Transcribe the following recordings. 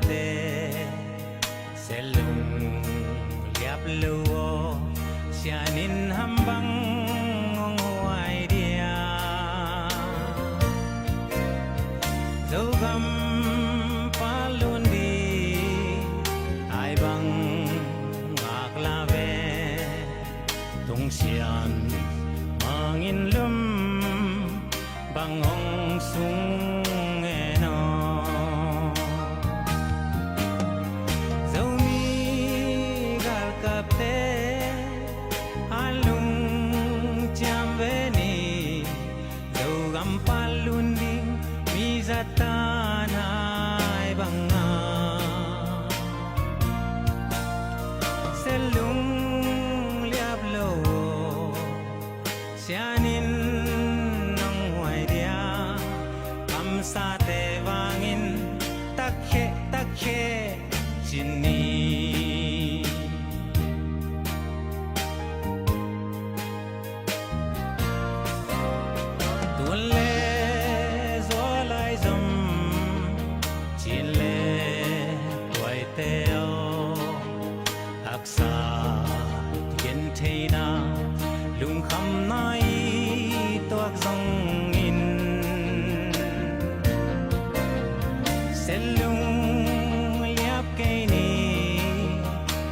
te selung liap luo sianin hambang ngongwai dia dogam palundi ai bang aklave tung sian mangin lum bangong sung eno zomi gal kapte alung jambeni dogam palunding mizatan hai banga selung liap lo sianin sa te vangin takhe chini tulle zolai zum chile toy teo aksa gen theina lung kham nai toak zong in selung liap cây ni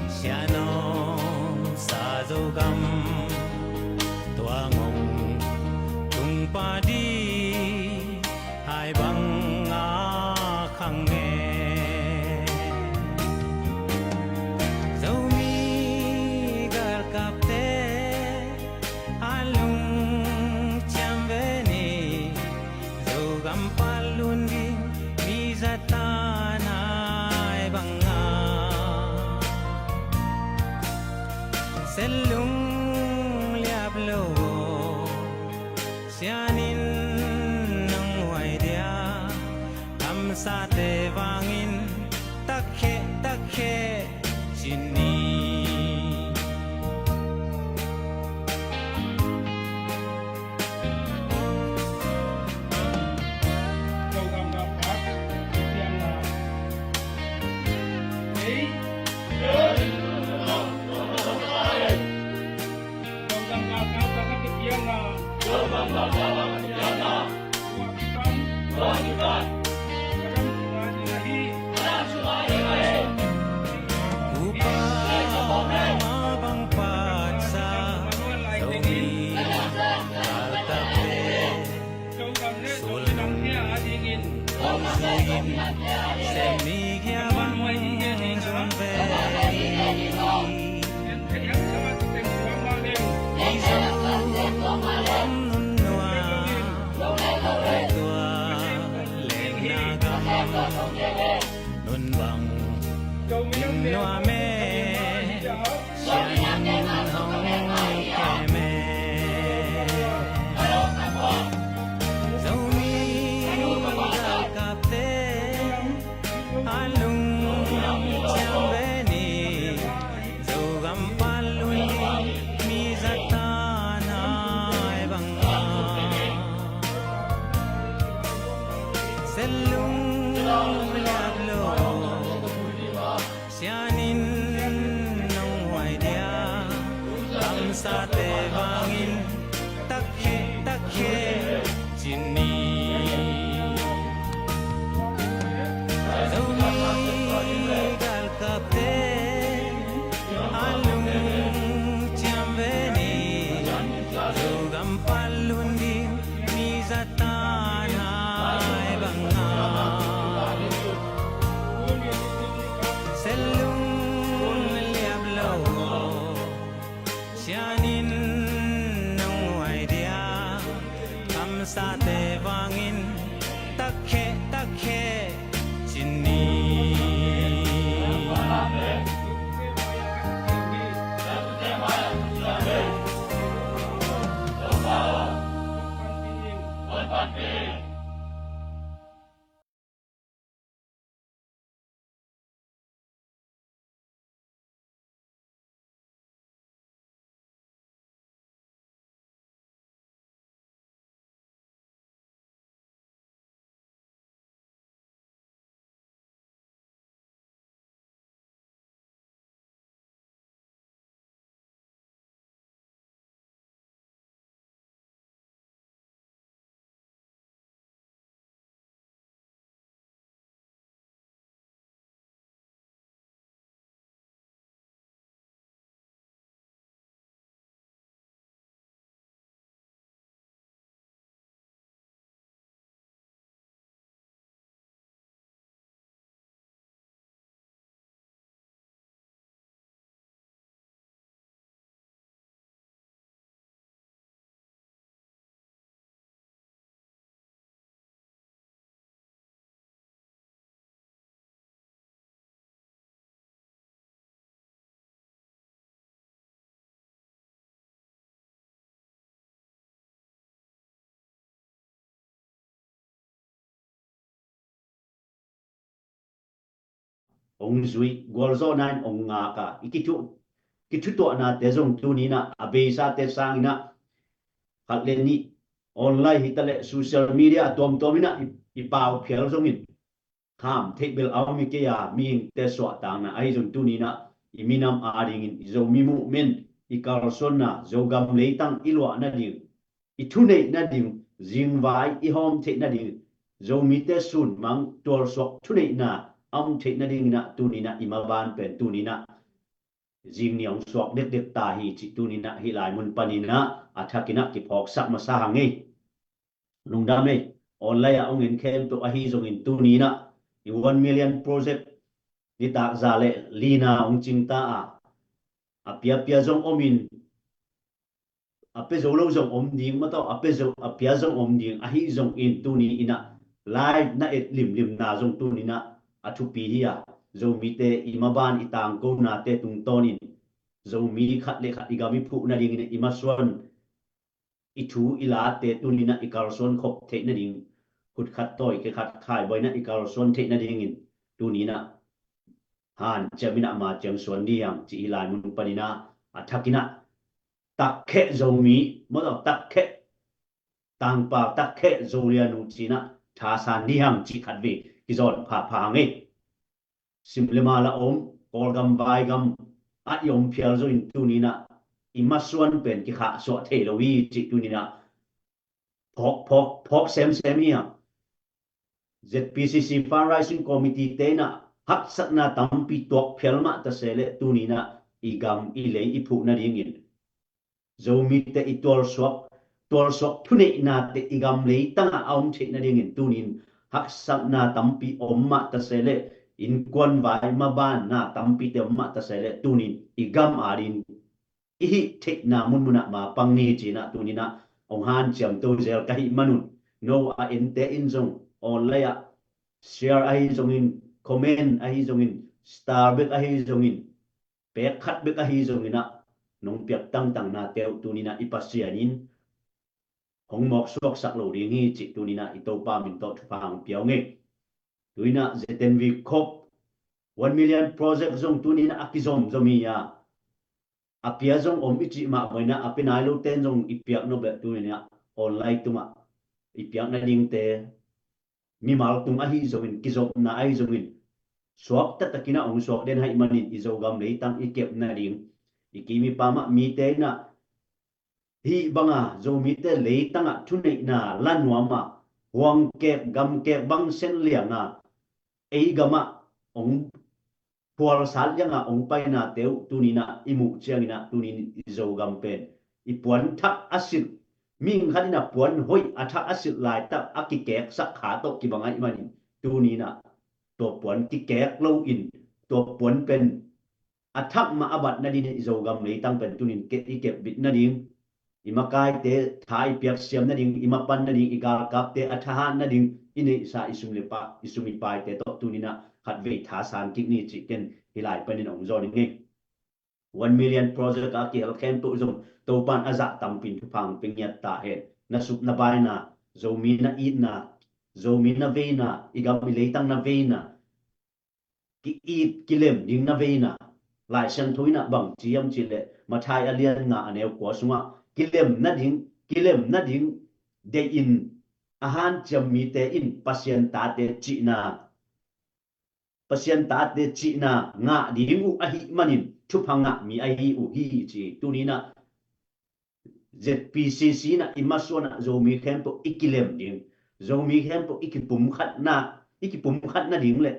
sianom sa dogam tua ngong tung pa di hai bang a khang nghe zomi gar kap te alung cham ve ni dogam palundi mizatan hai banga selung liap lo sianin nang wai dia am sa te vangin takhe chini nun bang noa me sianin hong ke me zomi gal kap te alung chambeni dogam palundi mizatan hai banga selung liap lo sianin nong wai dia am sa te vangin takhe chini zomi gal kap te alung chambeni dogam palundi mizatan hai banga selung liap lo sianin nong wai dia am sa te vangin takhe chini ông duy golzo nan ông ngà cả ikitu to na te zong tu ni na abesa te sang na khat len ni online hitale social media tom ina ipau phel zong in kham thebel aw mi ke ya mi te so tang na ai zong tu ni na iminam aring in zo mi mu men ikar son na zo gam leitang ilwa na ding ithune na ding jingwai I hom the na ding zo mi te sun mang tor sok thune na the na ding na tu ni na imaban pen tu ni na jing niang suak dek ta hi chi tu ni na hi lai mun panina athakina ki phok sak ma sa hangi lungdam nei online a ong in khem to a hi zong in tu ni na i 1 million project ni tak za le lina ong ching ta a pia zong omin ape zo lo zong om ding ma to ape zo apia zong om ding a hi zong in tu ni ina live na et lim na zong tu ni na athu pi hi a zo mi te imaban itang ko na te tung ton in zo mi khat le khat igami phu na ding in imaswan ithu ila te tu ni na ikarson khop the na ding khut khat toy ke khat khai boy na ikarson the na ding in tu ni na han chamina ma cham swan ni yang chi lai mun panina athakina tak khe zo mi mo tak khe tang pa tak khe zo lia nu chi na tha san ni ham chi khat ve ki zon pha nge simplema la om kolgam vai gam a yom phial zo in tu ni na imaswan pen ki kha so the lo wi chi tu ni na phok sem hi ZPCC Fundraising Committee te na hak sak na tampi tok phelma ta sele tu ni na igam ile iphu na ringin zo mi te itol swak thune na te igam le tanga aum the na ringin tunin hak sak na tampi omma ta sele in kwan vai ma ban na tampi te omma ta sele tunin igam arin ihi thek na mun ma pangni chi na tunina ong han cham to zel kai manun no a ente in zong online share ai zong in comment ai zong in star bek ai zong in pe khat bek ai zong ina nong piak tang na teu tunina ipasianin hong mok suak sak lo ri ngi chi tunina ito pa min to thang piao nge tuina ZNV khop 1 million project zong tunina akizom zomia apia zong om ichi ma boina apinai lo ten zong ipiak no be tunina online tuma ipiak na ding te mi mal tung a hi zong in kizop na ai zong in swak ta takina ong swak den hai manin izogam le tang ikep na ding ikimi pama mi te na hi banga zo mi te le tanga thunei na lanwama huang ke gam ke bang sen lianga ei gama ong pual sal yang ong pai na teu tunina imu chiang ina tunin izogam pen ipuan thak asit ming hadina puan hoi athak asit lai ta akikek sak kha to ki bangai manin tunina to puan ki kek lo in to puan pen athak ma abat na din izogam le tang pen tunin ke ikep bit na ding imakai te thai piak siam na ding imapan na ding igal kap te athahan na ding ini sa isumi pai te to tunina khat ve tha san ki ni chicken hilai panin ong zo ni 1 million project a ki hel khem to zong to pan aza tam pin thu phang pingyat ta he na sup na bai na zo mi na i na zo mi na ve na igam mi le tang na ve na ki i kilem ding na ve na lai sang thui na bang chiam chi le ma thai alian nga aneu ko sunga kilem na ding de in ahan cham mi te in pasien ta te chi na pasien ta te chi na nga ding u a hi manin thu phanga mi a hi u hi chi tu ni na ZPCC na imasona zo mi khem to ikilem ding zo mi khem to ikipum khat na ding le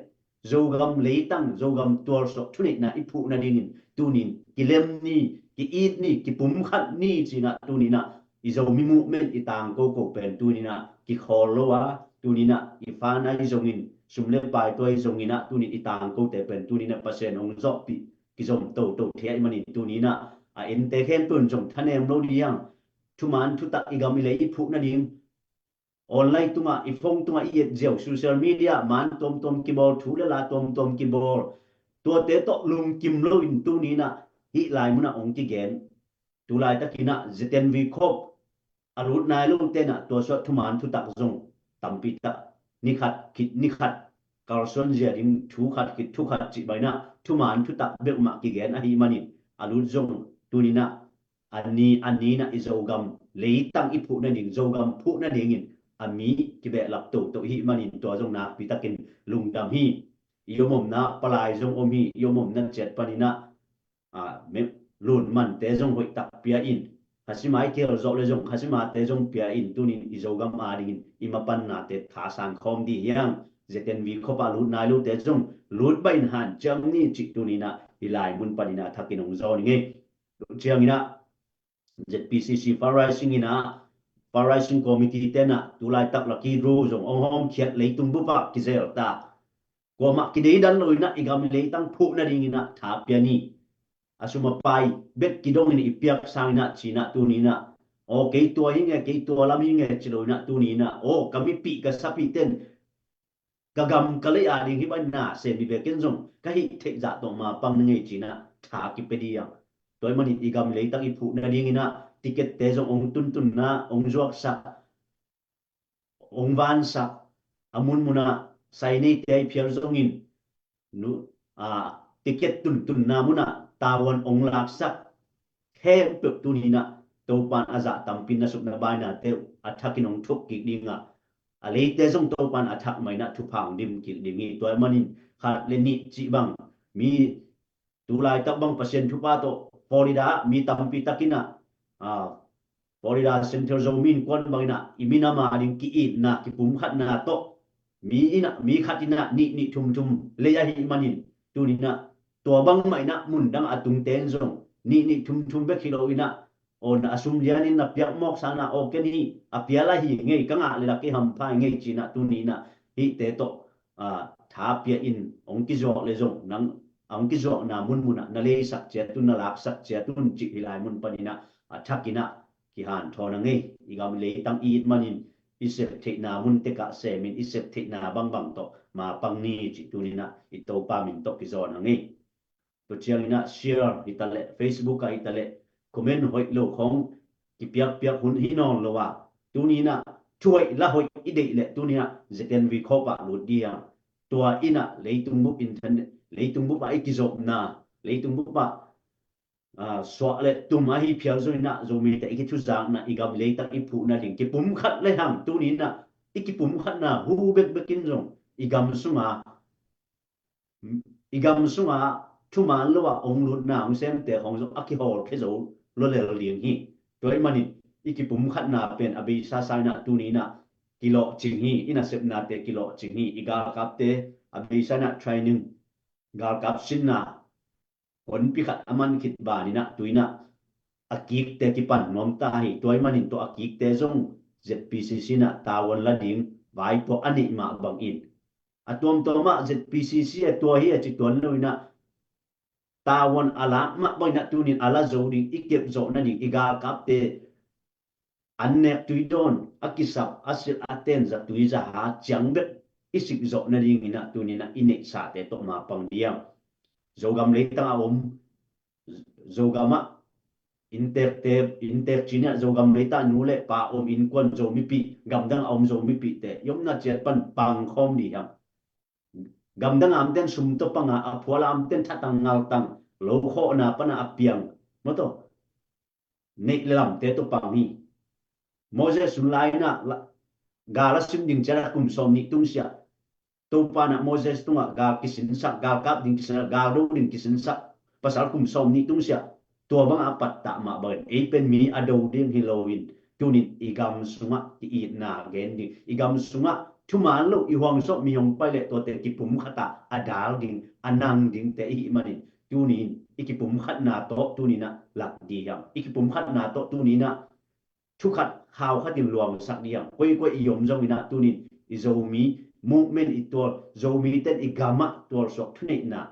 zo gam leitang zo gam tuar sok thuni na ipu na dingin tunin kilem ni ki it ni ki pum khat ni chi na tunina izo mi mu men itang ko pen tunina ki khol lo wa tunina ifana izongin sumle pai toy zongina tunin itang ko te pen tunina pasen ong zo pi ki zom to thia mani tunina a en te khem tun jong thanem lo diang thuman thu tak igam le ipu na ding online tunga ifong tunga i jeu social media man tom ki bol thu la tom ki bol to te to lung kim lo in tu ni na hi lai muna ong ki gen tu lai ta kina ZNV khop arut nai lu te na to so thuman thu tak zong tampi ta ni khat Carlson zia ding thu khat chi baina thu man thu tak bel ma ki gen a hi mani alu zong tunina ani na izogam leitang ipu na ding zogam pu na dingin ami ki be lap to hi mani to zong na pitakin lungdam hi yomom na palai zong omi yomom na chet panina me lun man te zong hoi tak pia in hasimai kel zo le zong hasima te zong pia in tunin izogam a ding imapan na te tha sang khom di yang zeten vi khopa lut nai lu te zong lut bain han chang ni chi tunina hilai mun panina thakinong zo ni nge chiang ina ZPCC Farising ina Farising Committee tena tulai tak laki ru zong ong hom khiat leitung bupa kizel ta ko ma kidei dan loina igam leitang phu na ring ina tha piani asuma pai bet kidong ni ipiak sang na china tunina o ke tua hinge ke tua lam hinge chilona tunina o kami pi ka sapi ten kagam kale a ding hi ban na se mi bekin zong ka hi the za to ma pang nge china tha ki pedia toy mani igam leitang iphu na ding ina ticket te zong ong tun na ong zuak sa ong van sa amun muna sai nei te phiar zong in nu ticket tun na muna tawon ong lak sak khem pe tunina to pan aza tampin na suk na bai na te athakin ong thuk ki dinga alei te zong to pan athak mai na thu phang dim ki dingi toy manin khat le ni chi bang mi tulai tak bang pasien thu pa to Florida mi tampi takina Florida Central Zomin kon bangina imina ma ding ki it na ki pum khat na to mi khatina ni thum le ya hi manin tunina to bang mai na mun dang atung ten zong ni thum be khilo ina on asum lianin na piak mok sana o ke ni apiala hi ngei kanga le la ki ham phai ngei china tunina hi te to tha pia in ong ki zo le zong nang ong ki zo na mun na le sak che tun na lak sak che tun chi hilai mun panina thakina ki han thona ngei igam le tang i manin isep the na mun te ka se min isep the na bang to ma pang ni chi tunina i to pa min to ki zo na ngei to chiang ina share itale Facebook ka itale comment hoi lo khong ki piak hun hi non lo wa tunina chuai la hoi ide le tunina zeten vi khopa lu dia tua ina leitung bu internet leitung bu ba ikizop na leitung bu ba so le tum a hi phial zo ina zo mi te ki chu jang na igam le tak ipu na ding ki pum khat le ham tunina ikipum khat na hu bekin zo igam sunga thuman lo wa ong lut na ong sem te hong zo aki hol khe zo lo le liang hi toy mani ikipum khat na pen abi sa na tunina kilo ching hi ina sep na te kilo ching hi iga kap te abi sa na training gal kap sin na kon pi khat aman khit ba ni na tuina akik te ki pan nom ta hi toy manin to akik te zong ZPCC na tawon la ding vai po ani ma bang in atom to ma ZPCC to hi chi ton loina tawon ala ma boy na tunin ala zo ding ikep zo na ding iga kap te annek tuidon akisap asil aten za tuiza ha changbet isik zo na ding ina tunina ine sa te to ma pang diam zogam le ta zogama inter china zogam le ta nule pa in kon zo mi pi gam dang zo mi pi te yom na chet pan pang khom di ham gam dang am ten sum to panga aphola am ten thatang ngal tang lo kho na pana apiang moto ne lam te to pang ni Moses sulai na gala sim ding chara kum som ni tung sia to pana Moses tunga ga kisin sak ga kap ding kisin ga do ding kisin sak pasal kum som ni tung sia to bang apat ta ma ban e pen mi ado ding Halloween tunin igam sunga ti i na gen ding igam sunga thuman lo i hwang so mi yong pai le to te ki pum khata adal ding anang ding te i manin tunin ikipum khat na to tunina lak di yang ikipum khat na to tunina thu khat hào khát điểm luồng sắc điểm quay yom trong ina tunin izomi movement itor zomi ten igama tor sok thune na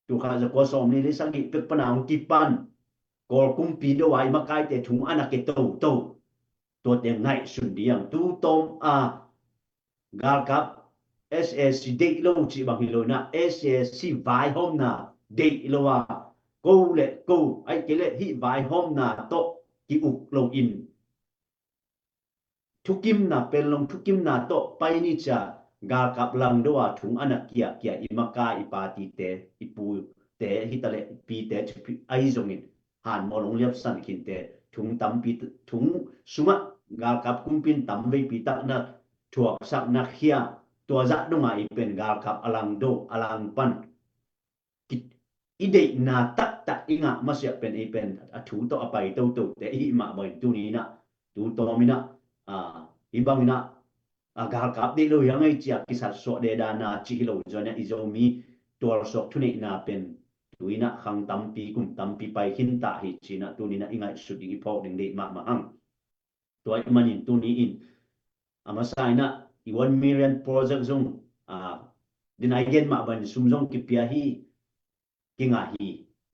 tu kha za ko som ni le sangi pek panang kipan kor kum pi do wai makai te thung anak ke to te ngai sun diang tu tom gal kap SSC de lo chi bang hilona SSC vai hom na de lo wa ko ai ke le hi vai hom na to ki uk lo in thukim na pelong thukim na to pai ni cha gal kap lang doa thung anak kia imaka ipati te ipu te hitale pi te ai zongin han molong liap san kin te thung tam pi thung suma gal kap kumpin tam ve pi tak na thuak sak na khia tua za donga ipen gal kap alang do alang pan ide na tak inga masya pen ipen thu to apai to te i ma boy tu ni na tu to mina ibang na gal kap de lo yang ai chia kisat so de da na chi lo jona izomi tor sok thuni na pen tuina khang tampi kum tampi pai hin ta hi china tunina ingai sudi i pho ding de ma ang toy manin tuni in amasaina i 1 million project zong din again ma ban sum zong ki pia hi kinga hi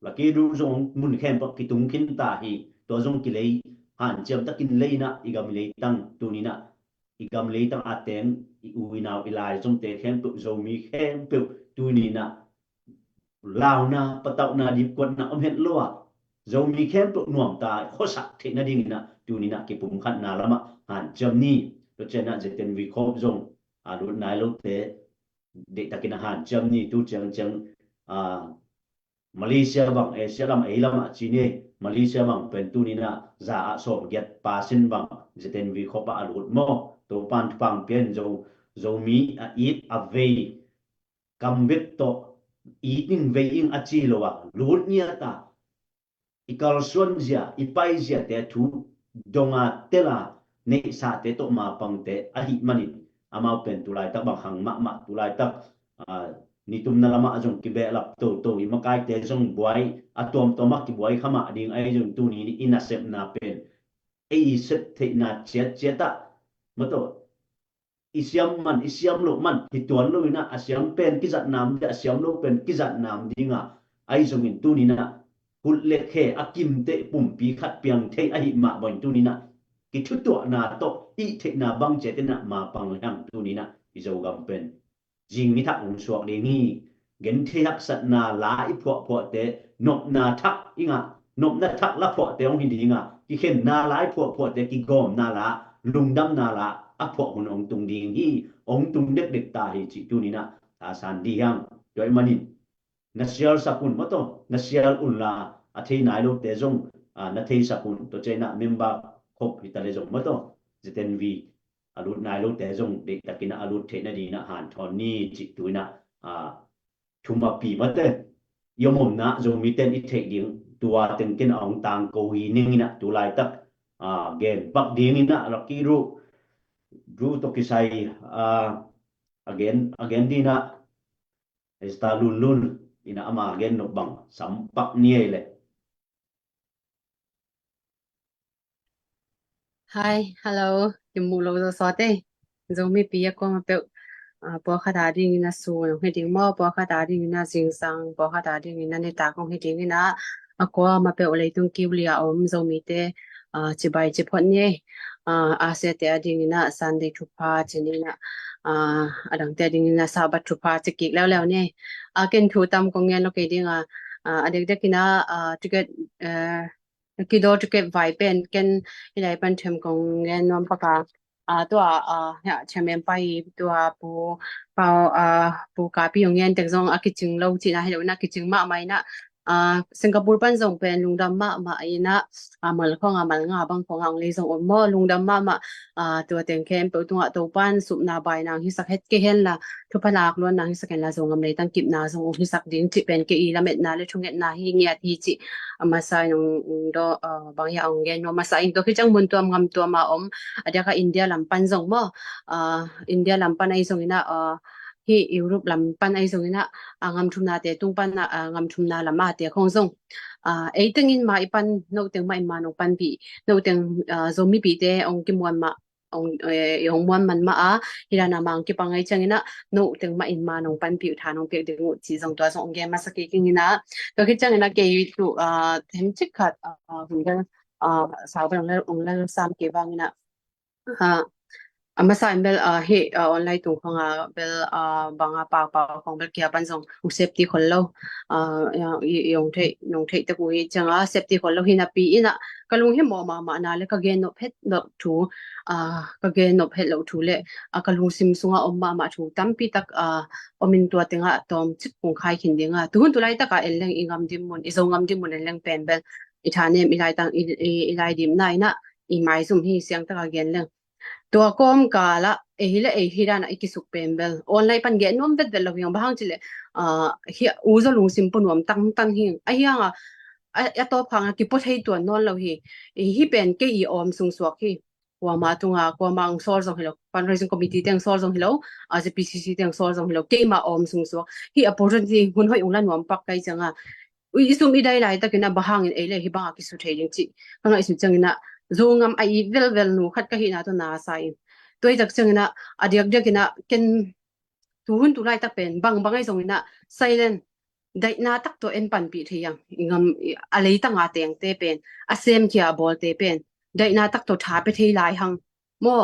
la ki du zong mun khem pa ki tung kin ta hi to zong ki lei han chem takin leina igam lei tang tunina igam lei tang aten i uinau ilai zong te khem tu zomi khem pu tunina lao na patau na dip kwat na om het loa zomi khem tu nuam ta khosa the na ding na tunina ki pum khat na lama han chem ni to chena jeten vi khop zong lu nai lo te de takina han chem ni tu chang chang Malaysia bang Asia lam ai lam chini Malaysia bang pentunina za a so get pasin bang jeten vi khopa alut mo to pan pang pen zo mi a eat a ve kambit to eating veing a chi lowa lut nia ta ikal suan zia ipai zia te thu donga tela ne sa te to ma pang te a hi manin amau pen tulai ta bang hang ma tulai ta ni tum na lama jong ki be lap to i makai te jong buai atom to mak ki buai khama ding ai jong tu ni ina sep na pen ei set the na chet ta mato isiam lo man hi tuan lo ina asiam pen ki zat nam de asiam lo pen ki zat nam dinga ai jong in tu ni na hul le khe akim te pum pi khat piang the ai ma bon tu ni na ki thu to na to i the na bang che te na ma pang hang tu ni na i zo gam pen jing mi thak ung suak de ni gen the hak sat na la i pho te nop na thak inga nop na thak la pho te ong hin dinga ki khen na la i pho te ki gom na la lung dam na la a pho hun ong tung ding hi ong tung dek ta hi chi tu ni na ta san di yang doi manin na sial sakun mo to na sial un la a thei nai lo te jong na thei sakun to chena member khop hi ta le jong mo to jiten vi alut nai lo te jong de takina alut the na di na han thon ni chi tuina thuma pi mate yomom na zo mi ten i the ding tua ten ken ong tang ko hi ning na tu lai tak gen bak ding ina la ki ru to ki sai again di na esta lun ina ama again no bang sampak ni le Hi, hello. Yung mulo do sote. Zomi piya ko mape po khada ding na su yung hiding mo po khada ding na sing sang po khada ding na ni ta kong hiding na ako mape ulay tung kiwliya zomi te chibay chipot nye ase te ading na Sunday tupa chini na adang te ading na Sabat tupa chikik law nye ken thu tam kong yan lo kay ding adik dekina ticket kido ticket vibe ken ilai pan them kong ngen nom pakaตัวเนี่ยเชมเมนไปตัวปูกาปีอย่างเงี้ยแต่จงอากิจึงเราจีน่ะให้เรานักกิจึงมาไหมนะสิงคโปร์ปันจงเป็นลุงดำมาไอ้นะเหมือนของมันงาบางของอังเลยจงอมลุงดำมาตัวเต็งเข้มเป็นตัวปันสุนาใบนางฮิสักเฮ็ดเกเห็นละทุพลากล้วนนางฮิสักเห็นละจงอำเลยตั้งกิบนาจงฮิสักดิ้งจิเป็นเกอีละเม็ดนาเลยชงเฮ็ดนาฮิเงียทีจิมาใส่นงdoบางอย่างเงี้ยnoมาใส่ตัวคือจังบุญตัวงำตัวมาada ka India lampan zong mo India lampan ai zong ina hi Europe lampan ai zong ina ngam thumna te tungpan na ngam thumna lama te khong zong ai tengin ma ipan no teng ma ima no pan bi no teng zomi bi te ong ki mon ma ong yong mon man ma hirana mang ki pangai changina no teng ma in ma nong pan pi tha nong pe de ngo chi zong to zong ge ma saki king ina to ki changina ke yu tu them chik khat hun ga sa ba ong la sam ke bang ina ama sa bel he online tu khanga bel banga pa khong bel kia ban song u safety khollo yong the ta ku hi changa safety khollo hina pi ina kalung hi mo ma na le ka gen no phet no thu ka gen no phet lo thu le kalung sim sunga omma ma thu tampi tak omin tua tenga tom chip kung khai khin dinga tu hun tu lai ta ka eleng ingam dim mun izongam dim mun eleng pen bel ithane milai tang ilai dim nai na i mai zum hi siang ta ka gen leng tua kom kala ehila ehira na ikisuk pembel online pan ge nom vet vel lo bahang chile hi uzo lung sim punom tang hi ayanga a to phanga ki pot hei tu non lo hi pen ke I om sung suak hi wa ma tunga ko mang sol jong hilo fundraising committee teng sol jong hilo as a PCC teng sol jong hilo ke ma om sung suak hi opportunity hun hoi unglan wam pak kai changa ui isum idai lai ta kina bahang in ele hi banga ki su thei chi kanga isu changina zongam ai vel nu khat ka hi na to na sai toi tak changina adiak ina ken tu hun tu lai ta pen bangai zongina silent dai na tak to en pan pi theyang ingam alei ta nga teng te pen asem kia bol te pen dai na tak to tha pe thei lai hang mo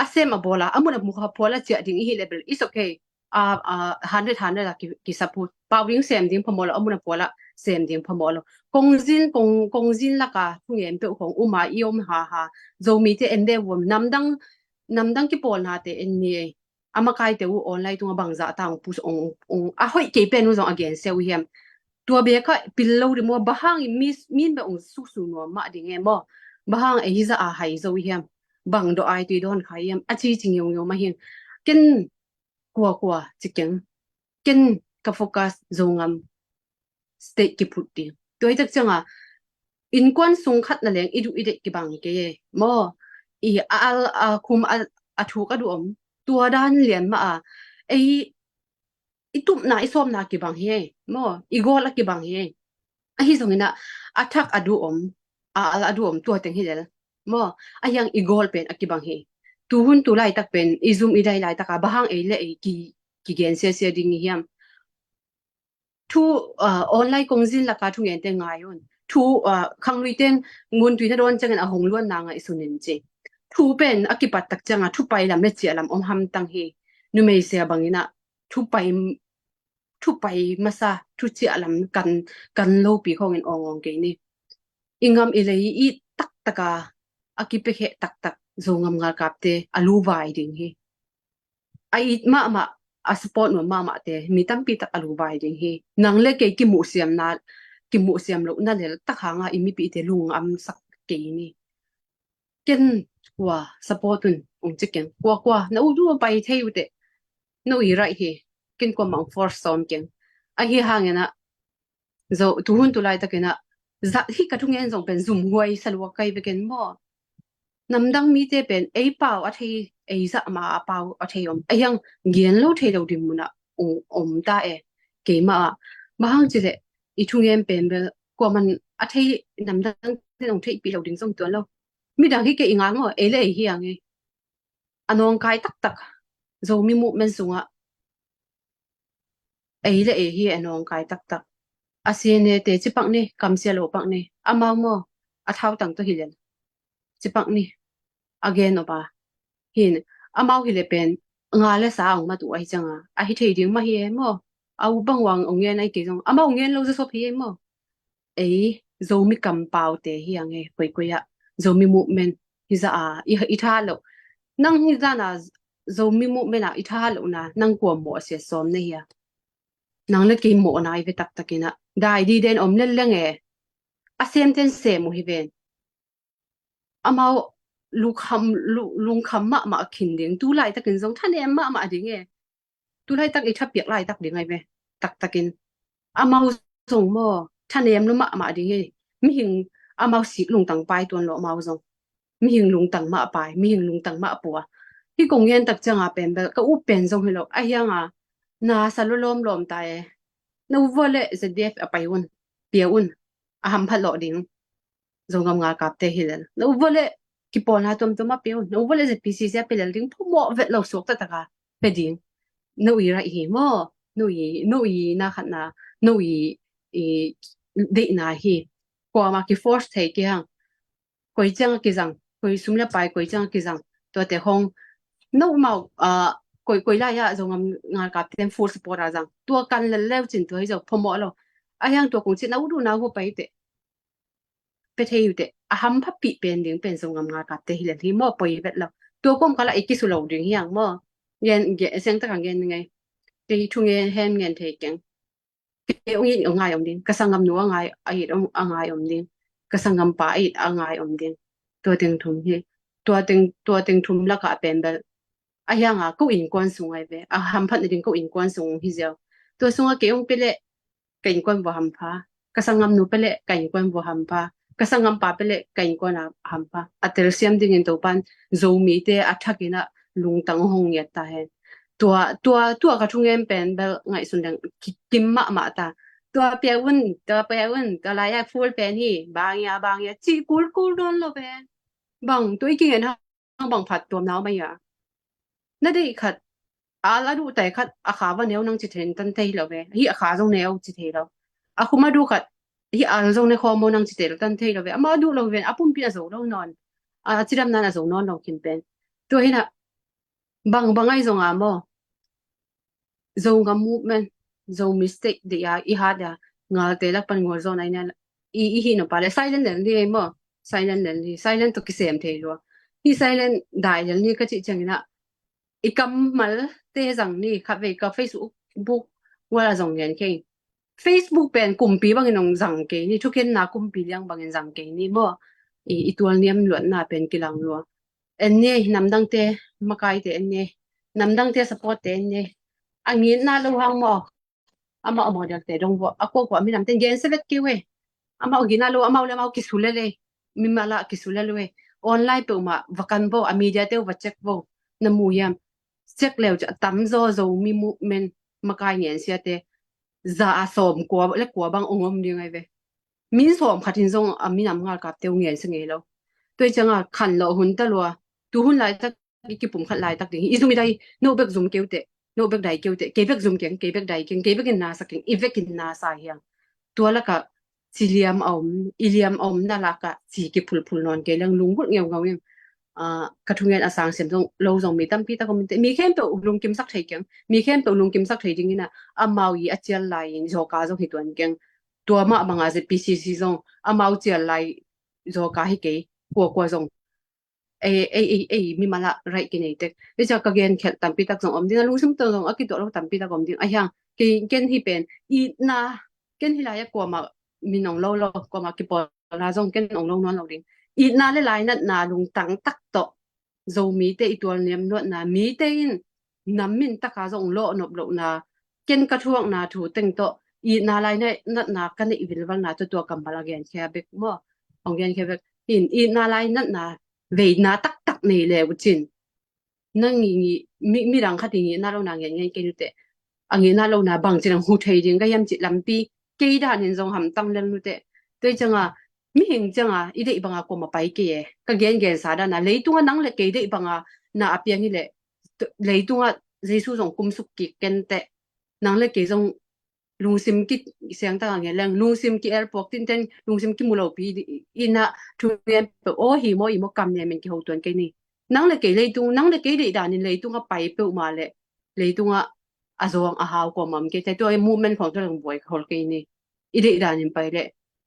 asem a bola amuna mu kha phola chi ding hi level is okay 100 ki support pawing sem ding phamol amuna pola sem ding phamol kongjin la ka thungen pe khong uma iom ha zomi te ende wom namdang ki pol na te enni ama kai te u online tunga bangza tang pus ong a hoi ke pen uzong again se wi hem tua be ka pillo ri mo bahang min be ong su no ma ding e mo bahang e hiza a hai zo wi hem bang do ai ti don khai em a chi ching yong yo ma hin ken kwa chicken ken ka focus zongam state ki putti toi tak changa in kwan sung khat na leng idu ide ki bang ke mo I al khum a thu ka du om tua dan lian ma ei itup na isom na ki bang he mo igol ki bang he a hi zongina athak adu om al adu om tua teng hilel mo ayang igol pen akibang he tu hun tu lai tak pen izum idai lai taka bahang e le ki gen se ding hiam thu online kongjin la ka thu ngen te ngayon thu khanglui ten ngun tuina don changen a hongluan na nga isunin che thu pen akipat tak changa thu pai lam le che lam om ham tang he nu mei se bangina thu pai masa thu che alam kan lo pi khong en ong ke ni ingam ilei I tak taka akipe he tak zongam ngal kapte alu vai ding hi ai ma a support no ma te mi tampi tak alu vai ding hi nang le ke ki mu siam lo na le tak hanga imi pi te lung am sak ke ni ken wa supportun ong chicken kwa na u du pai thei ute no I rai hi ken ko mang force som ken a hi hangena zo tu hun tu lai takena za hi ka thungen zong pen zum huai salwa kai beken mo namdang mi te pen ei pau a thei ei za ma pau a thei om ayang gen lo thei lo dim muna om ta e ke ma hang chile I thungen pen bel ko man a thei namdang te nong thei pi lo ding song ton lo mi dang hi ke inga ngo e le hi ang e anong kai tak zo mi mu men sunga ei le e hi anong kai tak asiene te chipak ni kamsia lo pak ni amang mo a thau tang to hilen chipak ni again oba hin amau hile pen nga le sa ong ma tu ai changa a hi thei ding ma hi mo au bangwang ong yen ai ke jong amau ngen lo zo phi mo ei zo mi kam pau te hi ange koi ya zo mi movement hi za I tha lo nang hi za na zo mi movement I tha lo na nang ko mo se som ne ya nang le ke mo na I ve tak takina dai di den om le lenge a sem ten se mo hi ven amau lung kham ma khin ding tu lai takin zong than em ma ding e tu lai tak I tha piak lai tak ding ai ve takin amau zong mo than em lo ma ding e mi hing amau sik lung tang pai ton lo mau zong mi hing lung tang ma pai mi hing lung tang ma puwa hi kong yen tak changa pen bel ka u pen zong hilo ayanga na salolom lom ta e no vole ZDF apayun piaun aham phalo ding zongam nga kapte hilal no vole ki pol na tom ma piaun no vole ZPCC pelal ding phumo vet lo sok ta taka peding no I ra hi mo no I na khatna no I de na hi ko ma ki force thei ki hang koi chang ki jang koi sumla pai koi chang ki jang to te hong no mau koi la ya zong ngal ka tem full support a jang tua kan le lew chin tu hi zo phomo lo ayang to kung chin na udu na ho pai te pe the yu te a ham pha pi pen ding pen zong ngam ngal ka te hi le hi mo poi vet lo to kom kala ikisu lo ding hiang mo yen ge seng ta kang gen ngai te thu nge hen ngen the keng ke ong yin ngai om ding ka sangam nu ngai ai ong ngai om ding ka sangam pa ai ngai om ding to ting thum hi to ting thum la ka pen bel ayanga ko in kwan sung ai ve a ham phat ni ko in kwan sung hi zeo to sunga ke ong pele ka in kwan bo ham pha ka sangam nu pele ka in kwan bo ham pha ka sangam pa pele ka in kwan ham pha atel siam ding in to pan zo mi te athakina lung tang hong ya ta he tua ka thung em pen bel ngai sun dang kim ma ta tua pe un ta la ya full pen hi bang ya chi kul don lo pen bang to iking en hang bang phat tuam naw ma ya na dei khat ala du tai khat a kha wa neu nang chi then tan tei lo ve hi a kha jong neu chi the lo a khuma du khat hi al jong ne kho mo nang chi te lo tan tei lo ve ama du lo ve apum pi a zo lo non a chiram na na zo non lo kin pen to hi na bang ai zong a mo zo ga movement zo mistake de ya I ha da ngal te la pan ngor zo nai na I hi no pa le silent den di mo silent to ki sem the lo hi silent dai jal ni ka chi changina ikamal te zang ni kha ve ka Facebook wala zong yan ke Facebook pen kumpi bang inong zang ke ni thuken na kumpi liang bang in zang ke ni mo I tual niam luat na pen kilang lo enne namdang te makai te enne namdang te support te enne angin na lo hang mo ama model te dong bo ako ko mi nam ten gen select ke we ama ogina lo ama le ma kisule le mi mala kisule le we online pe ma vakan bo a media te wa check bo na mu yam check leo cha tam zo mi mu men makai ngen sia te za a som ko le ko bang ongom ding ai ve min som khatin zong a mi nam ngal kap te ngen se nge lo toi changa khan lo hun ta lo tu hun lai tak ki pum khat lai tak ding izumi dai no bek zum keute no bek dai keute ke bek zum keng ke bek dai keng ke bek na saking ivek in na sa hiang tua la ka iliam om na la ka chi ki phul non ke lang lung gut ngeu ngau ka thungen asang sem jong lo jong mi tam pi ta ko mi khem to lung kim sak thei keng mi khem to lung kim sak thei ding ina amau yi achial lai in zo ka zo hi tuan keng tua ma manga je PCC jong amau chial lai zo ka hi ke ko jong mi mala right ki nei tek de cha ka gen khel tam pi tak jong om ding lung sim to jong aki to lo tam pi ta om ding a hyang ke ken hi pen I na ken hi la ya ko ma mi nong lo ko ma ki po la jong ken ong lo non lo ding I na le lai na lung tang tak to zo mi te I tual niam no na mi te in nam min ta ka jong lo nop lo na ken ka thuang na thu teng to I na lai na kan I vil wal na to kam bala gen khe bek mo ong gen khe bek I na lai na ve na tak nei le chin nang mi rang kha ting na lo na ngen ke te angi na lo na bang chirang hu thei ding ga yam chi lampi ke da nin jong ham tam len lu te toi changa mi hing changa I dei banga ko ma pai ke ka gen sa da na leitunga nang le ke dei banga na apiang hi le leitunga jesu jong kum suk ki ken te nang le ke jong lung sim ki siang ta nge lang lung sim ki airport tin ten lung sim ki mulo pi ina thu yen pe o hi mo kam ne men ki ho tuan ke ni nang le ke leitung nang le ke dei da ni leitunga pai pe ma le leitunga azong a haw ko mam ke te to movementของตัวบ่อยขอลke ni I dei da nin pai le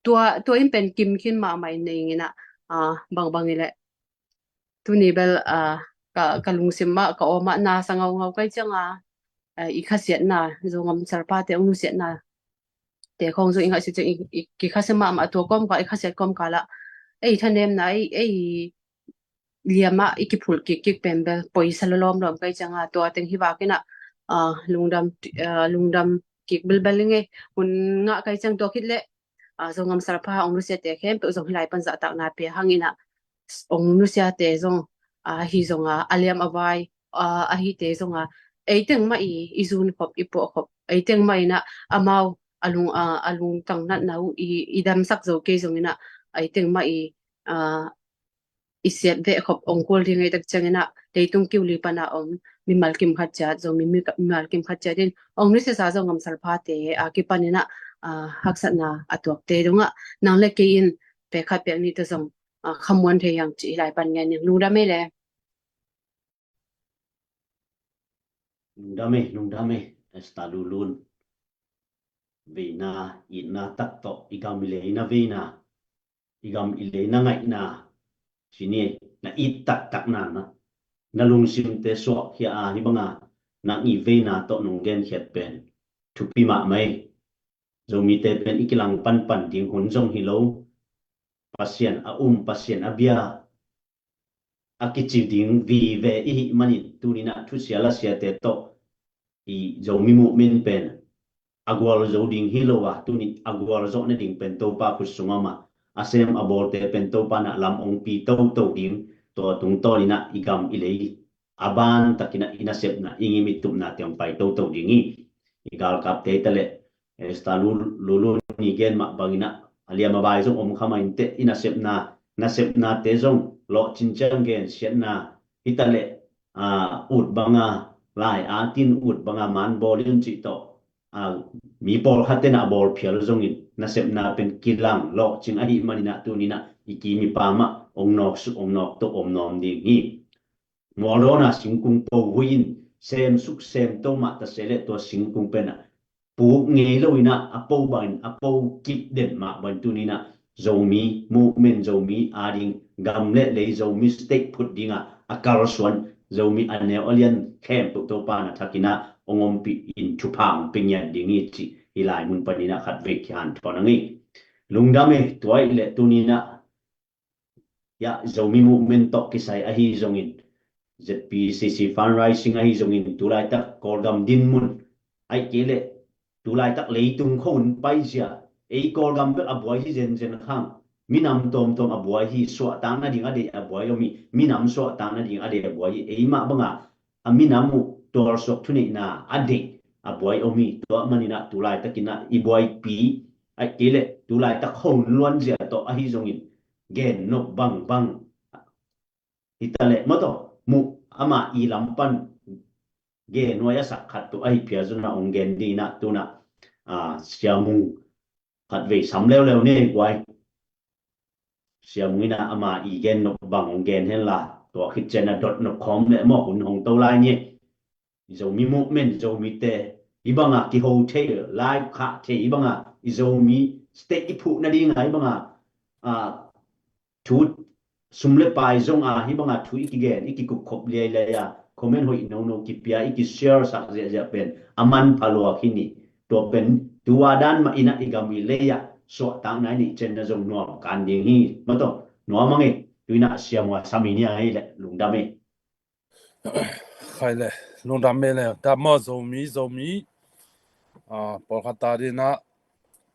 ตัวin pen kim khin ma mai nei ngina bang ni le tu ni bel ka lung sim ma ka o ma na sangau ngau kai changa I khasiat na zo ngam sarpa te ong siat na te khong zo inga si che ki khasema ma to kom ka I khasiat kom kala ei thanem na ei liama iki phul ki pembel poisa lom kai changa to teng hi ba kina lungdam ki belbelinge hun nga kai chang to khitle zo ngam sarpa ong lu se te khem pe zo hilai pan za tak na pe hangina ong lu sia te zong hi zonga aliam awai a hi te zonga eiteng ma I zun khop ipo khop eiteng mai na amau alung tang na nau I dam sak zo ke zongina eiteng ma isiat ve khop ongkol ri ngai tak changena leitung kiuli pana om mi malkim khacha zo mi malkim khacha din ong ni se sa zo ngam salpha te ki panina haksat na atuak te dunga nang le ke in pe kha pe ni te zong khamwan the yang chi lai pan nge ni lu da me le nung dame esta lulun vina ina tak to igam ile ina vina igam ile na ngai na sini na it tak tak na lung sim te so hi a hi banga na i vina to nung gen het pen thupi ma mai zo mi te pen ikilang pan pan ding hun jong hi lo pasien a pasien a bia akichi ding vi ve i mani tunina thu sia la sia te to i zo mi mu min pen agwal zo ding hilowa tuni agwal zo na ding pen to pa kusungama asem abor te pen to pa na lam ong pi to ding to tung to ina igam ilei aban takina inasep na ingi mitum na tiang pai to ding i igal kap te tale estalu lulu ni gen ma bangina alia ma bai zo om khama inte inasep na te zong lo chinchang gen sian na itale ut banga lai tin ut banga man bolin chi to mi bol hatte na bol phial zongin na sep na pen kilang lo ching ahi manina tunina iki mi pama ong nok to om nom ding hi morona singkung po huin sem suk sem to ma ta sele to singkung pena pu nge lo ina apo kip den ma ban tunina zomi movement zomi ading gamle le zomi stake put dinga akar swan zomi ane olian camp to pa na thakina ongom pi in chupang pingyan dingi chi ilai mun panina khat ve khan thonangi lungdame tuai le tunina ya zomi movement to kisai ahi zongin ZPCC fundraising ahi zongin tulai tak kordam din mun ai kele tulai tak leitung khon paisia ei kordam be abuai hi zen khang minam tom abuai hi so tang na ding ade abuai yomi minam so tang na ding ade abuai ei ma banga aminamu tor sok thuni na ade abuai omi to manina tulai takina ibuai pi ai kele tulai tak khon luan zia to ahi zongin gen nok bang itale moto mu ama ilampan ge noya sakhat to ai pia zuna ongen di na tuna siamu khat ve samleu leu ne kwai siamuna ama igen nok bang ongen hen la to khitchena dot no khom le mo hun hong to lai nye zo mi movement zo mi te ibanga ki ho the live kha the ibanga zo mi stake ipu na ding ai banga thu sumle pai zong hibanga thu ikigen ikiku khop le ya comment hoi no ki pia iki share sak je pen aman phalo khini to pen tuadan ma ina igami le ya so tang nai ni chen na zong no kan ding hi ma to no mangi tuina siamwa samini ai le lungdame khai le lungdam me le ta mo zomi por khata di na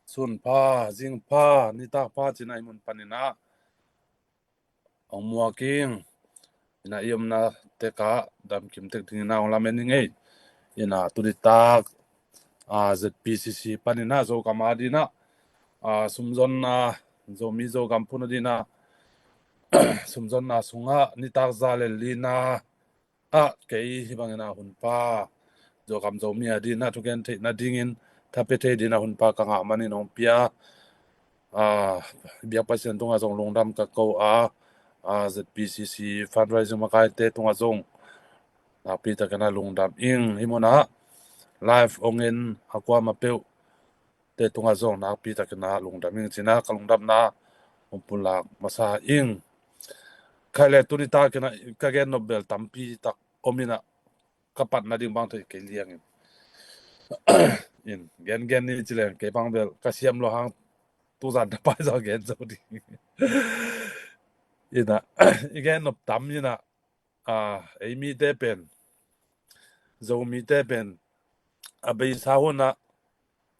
sun pa jing pa ni ta pa chinai mun panina ong mua king ina iom na te ka dam kim tek ding na ong la men ngei ina tu di tak ZPCC panina zo kamadi na sumzon na zomi zo kampuna di na sumzon na sunga ni tak za le lina kei hibangena hun pa zo kam zomi adi na tu gen te na dingin tapete di na hun pa ka nga mani nong pia biak pasien tunga zong longdam ka ko ZPCC fundraising makai te tunga zong na pita kana longdam ing himona live ongen akwa mapeu te tunga zong na pita kana longdam ing china ka longdam na umpulak masa ing kale turita kana kagen nobel tampi tak omina kapat na ding bang te ke liang in gen ni chile ke bang bel kasiam lo hang tu zan ta pa zo gen zo di ina igen nop tam ina emi te pen zo mi te pen abei sa hona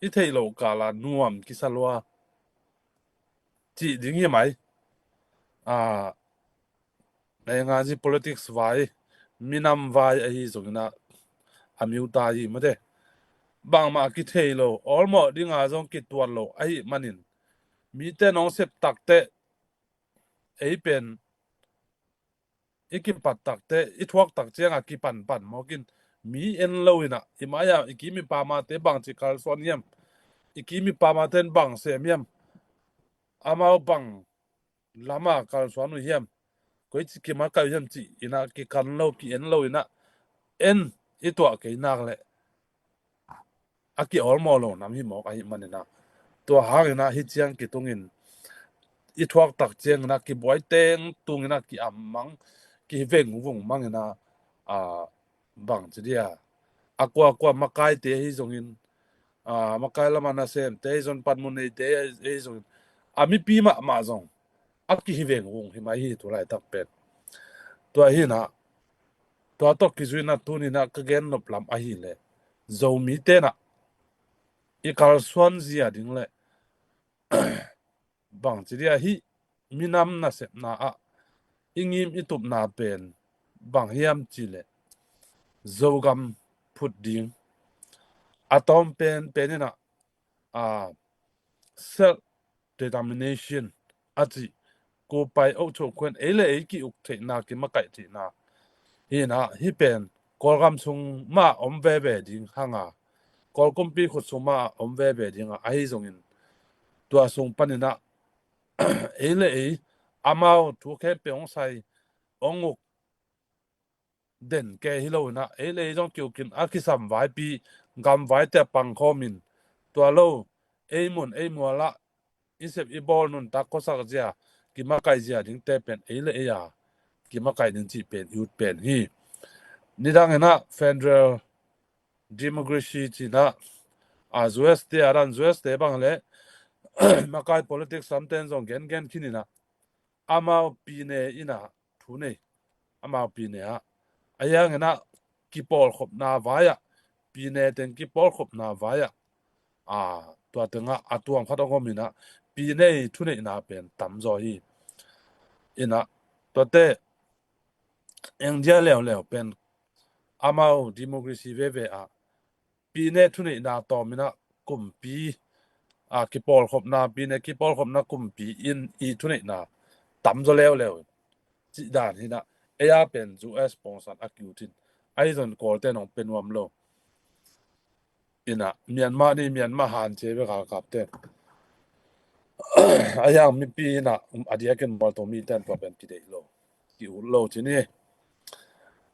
i thei lo kala nuam kisalwa ti ding ye mai nga ji politics vai minam vai a hi zongna amiu ta hi mate bang ma ki thei lo olmo dinga zong ki tuan lo ai manin mi te nong sep tak te ei pen ikim pat tak te i thuak tak chenga ki pan mokin mi en lo ina imaya ikimi pa ma te bang chi kal son yam ikimi pa ma ten bang sem yam amao bang lama kal son yam koi chi ki ma ka yam chi ina ki kan lo ki en lo ina en tua ke nak le aki ormo lo nam hi mok ai manina tua hangena hi chiang ki tungin i thuak tak cheng na ki boy teng tungina ki amang ki veng vung mangena a bang chidia akwa makai te hi zongin makai lama na sem te zon panmun nei te hi zongin ami pi ma zong aki hi veng vung hi mai hi tu lai tak pet tua hi na tua to ki zuina tunina ka gen nop lam a hi le zo mi te na i kal swan zia ding le bang chidia hi minam na sep na a ingim itup na pen bang hiam chile zogam phut ding atom penina self determination achi ko pai o cho kwen ele e ki uk the na ki makai thi na hi pen kolgam sung ma om ve ding hanga kol kompi khut suma om ve ding a hi zongin tua sung panina ele e amao thu khe peong sai onguk den ke hilo na ele jong kyu kin akisam vai pi gam vai te pang khomin tua lo ei mun la isep i bol nun ta ko sak ja ki ma kai ja ding te pen ele e ya ki ma kai din chi pen yut pen hi nidang na federal democracy chi na as west te aran west te bang le ma kai politics sometimes on gen kinina amao pi ne ina thu ne amao pi ne a ayang na ki pol khop na vaya pi ne ten ki pol khop na vaya tua tenga atuang khat ong mina pi ne thu ne na pen tam zo hi ina to te eng dia leo pen amao democracy ve a pi ne thu ne na to mina kum pi ki pol khop na pi ne ki pol khop na kum pi in i thu ne na tam zo leo chi dan hi na aya pen zu sponsor akutin ai zon kol te nong pen wam lo ina Myanmar han che be ka kap te ayang mi pi na adia ken bol to mi ten pa pen ki de lo ki u lo chi ni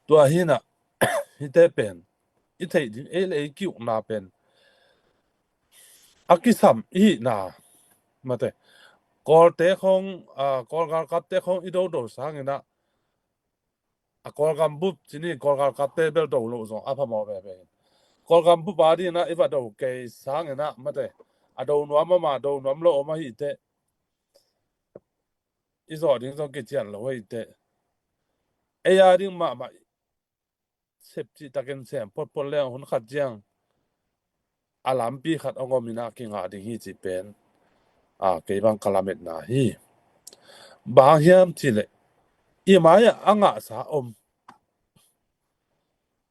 tua hi na hi te pen i thei din ele ki u na pen akisam hi na mate kol te khong kol gal kap te khong i do sang ina kol gam bup chi ni kol gal kap te bel do lo zo apa mo be kol gam bu ba di na iwa do ke sang ina mate ado nuam ma do nuam lo ma hi te izo ding zo ke chian lo hi te aya ding ma sep chi taken sem pot le hun khat jiang alam pi khat ongomina ki nga ding hi chi pen ke bang kalamet na hi ba hiam chi le i ma ya anga sa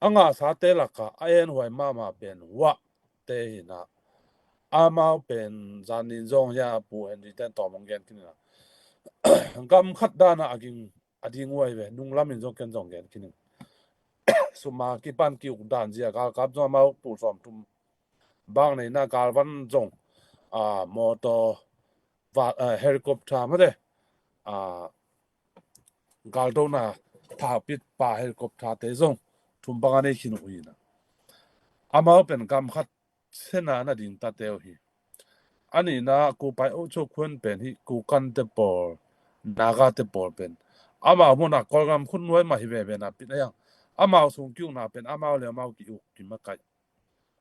anga sa te la ka ayen hoi ma pen wa te hi na amao pen zanin zong ya pu en ri ten to mong gen kin na gam khat da na ading wai ve nung lamin zong ken zong gen kin suma ki pan ki uk dan zia ka kap zo mau pu som tum bang nei na kal van zong motor va helicopter ma de gal do na tha pit pa helicopter te zong thum bang ane hin uina amao pen gam khat sena na ding ta teo hi ani na ku pai o cho khun pen hi ku kan te por naga te por pen ama mo na kolgam khun noi ma hi ve na pin yang ama sung kyu na pen ama le ma ki u ki ma kai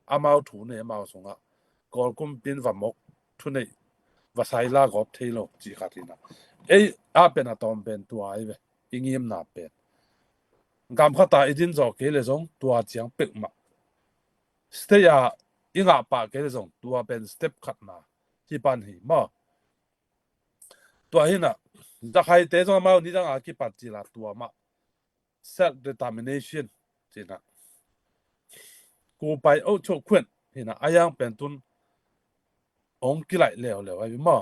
ama thu ne ma sunga kol kum pin va mok thu ne va sai la gop thelo chi khatina ei a pen a tom pen tu ai ve ingim na pen gam khata idin zo ke le zong tua chiang pek ma stay a inga pa ke le zong tua pen step khat na hi pan hi ma tua hi na da khai te zo ma ni dang a ki pat chi la tua ma self determination chi na ku pai o cho khuen hi na ayang pen tun ong ki lai le ai ma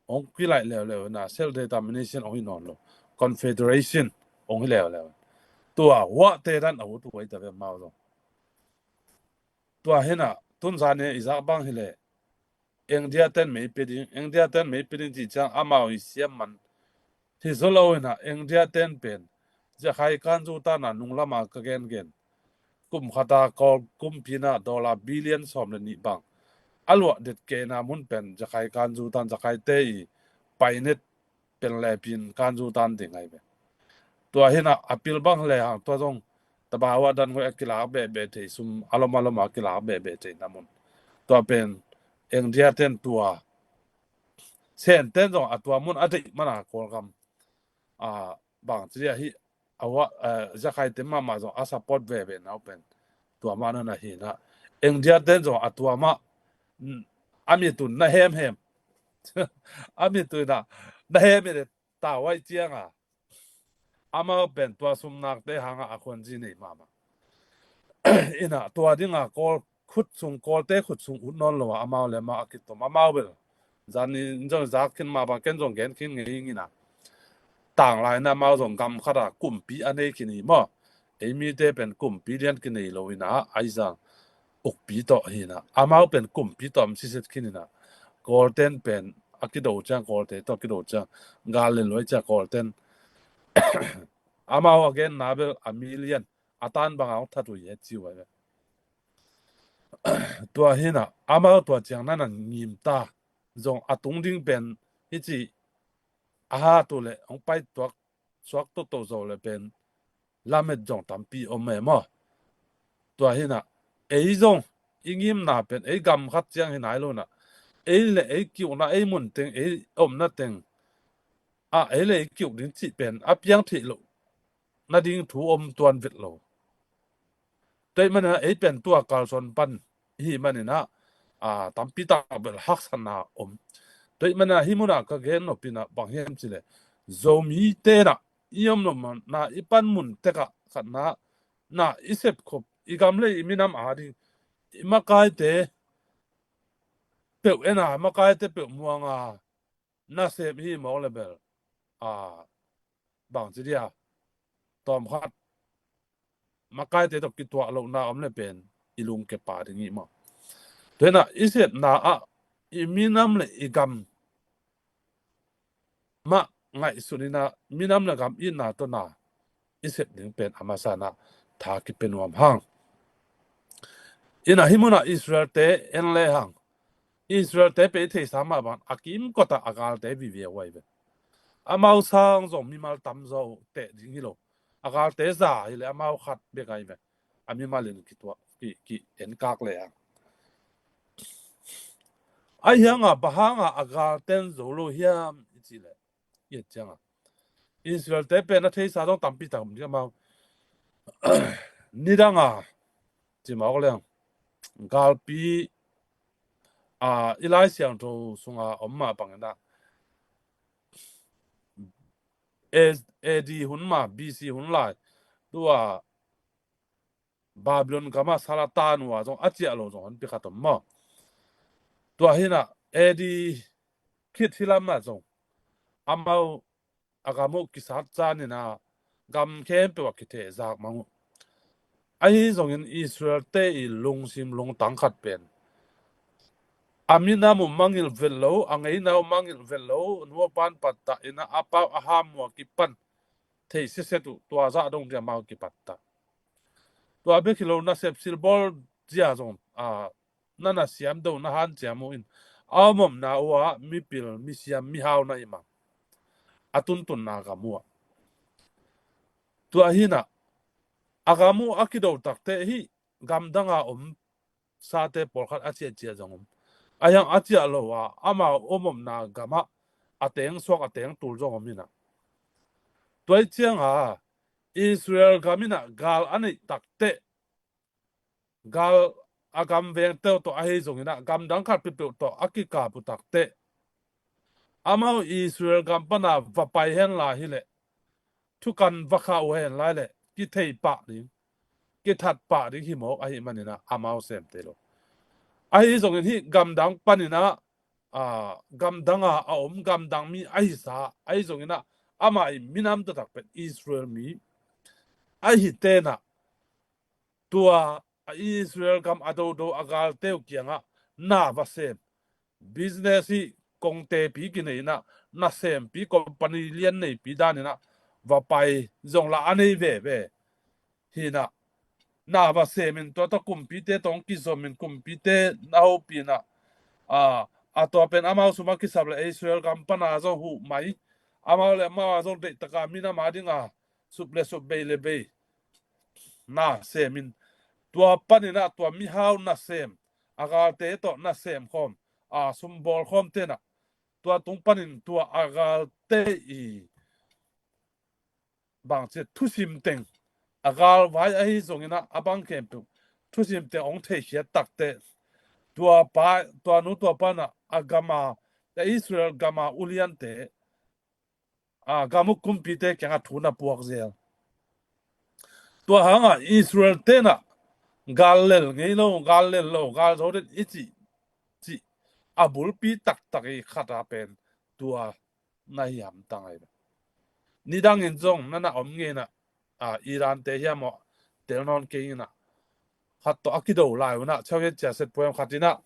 ong ki lai le na self determination ong non lo confederation ong le tua wa te ran au tu wai ta ve ma zo tua hi na tun za ne iza bang hi le India ten me piding chi chang amao i siam man thi zolo na India ten pen ja khai kan zu ta na nung lama ka gen kum khata kol kum pina dollar billion som le ni bang alwa det ke na mun pen jakai kan ju tan jakai te painet pen le pin kan ju tan ding ai be tua hina apil bang le hang tua jong tabawa dan ko akila be be te sum alom alom akila be be te namun tua pen eng dia ten tua sen ten jong atua mun ati mana kol kam bang chia hi awa jakai te ma jong a support ve ve na pen tua ma na hi na eng dia ten jong atua ma ami tun na hem hem ami tu na hem me ta wai chiang ama ben tua sum nak te hanga akon ji nei mama ina tua dinga kol khut sung kol te khut sung non lo ama le ma akit to ma bel zani njong zakin ma ba ken jong gen kin ngi ngina tang lai na ma jong gam khara kum pi ane kini mo emi te pen kum pi lian kini lo ina aizang uk pi to hina ama pen kum pi to am siset kinina golden pen akido chang golte to kido chang galen loi cha golden ama again nabel a million atan bang out thatu ye chi wa tua hina ama tua chang na ngim ta zong atung ding pen hi chi aha to le ong pai to swak to zo le pen lamet jong tampi o me mo tua hina ei zong ingim na pen ei gam khat chang hinai lo na ei le ei kiu na ei mun teng ei om na teng ei le kiu din chi pen a piang thi lo na ding thu om tuan vit lo te man ei pen tua kal son pan hi manina tampi ta bel hak sana om te man hi muna ka gen no pina bang hem chile zomi te na iom no man na ipan mun te ka khatna na isep khop igam le iminam ari makai te pe ena makai te pe muanga na sep hi mo le bel bang chi dia tom khat makai te to kitwa lo na om le pen ilung ke pa ri ngi ma te na isep na iminam le igam ma ngai sunina minam le gam in na to na isep ding pen amasana tha ki pen wam hang ina himuna Israel te en le hang Israel te pe the sama ban akim kota agal te vi ve wai be amau sang zo mi mal tam zo te ding hi lo agal te za hi le amau khat be kai be ami malin ki to ki en kak le hang ai hanga bahanga agal ten zo lo hiam chi le ye changa Israel te pe na the sa dong tam pi tam ni ma ni danga chi ma ko le gal pi ilai siang to sunga omma pangna AD hunma BC hunlai tua Babylon kama salatan wa jong achia lo jong pi khatom mo tua hina AD kit hilama jong amau agamo kisat chani na gam khem pe wa kithe zak mangu ai jong in Israel te lungsim lung tang khat pen amina mu mangil velo angai na mangil velo no pan patta ina apa aham wa kipan thei se se tu tua za dong dia mau ki patta tua be kilo na sep silbol dia zong nana siam do na han jamu in amom na wa mi pil mi siam mi hau na ima atun tun na ga mu tua hina agamu akido takte hi gamdanga sate porkhat achia chia jong ayang achia lo wa ama omom na gama ateng sok ateng tul jong mina toy chiang Israel gamina gal ani takte gal agam veng te to ahi jong ina gam dang khat pi to akika pu takte amao Israel gam pana vapai hen la hi le thukan vakha wen la le ki thei pa ni ki that pa ri hi mo ahi manina amao sem te lo ahi jong hi gam dang panina gam danga gam dang mi ahi sa ahi jong ina ama minam to tak pe Israel mi ahi te na tua Israel gam ado do agal teu kianga na va sem business hi kong te pi ki nei na sem pi company lian nei pi dan na va pai jong la anei ve ve hi na na ba se min to to kumpite tong ki zo min kumpite na ho pina a to pen amao suma ki sable Israel kampana zo hu mai amao le ma zo de taka mina ma dinga suple sub be le be na se min tua panina tua mi hau na sem aga te to na sem khom sumbol khom te na tua tung panin tua aga te I bang che thu sim teng agal vai ai zongina abang kem tu thu sim te ong the hia tak te tua nu tua pa na agama te Israel gama ulian te gamu kumpite kyang thuna puak zel tua hanga Israel te na galel ngei lo galel lo gal zo de ichi chi abul pi tak tak I khata pen tua na yam tangai ni dang in zong nana om nge na Iran te hiam mo tel non ke ina hat to akido lai na chawe cha set poem khatina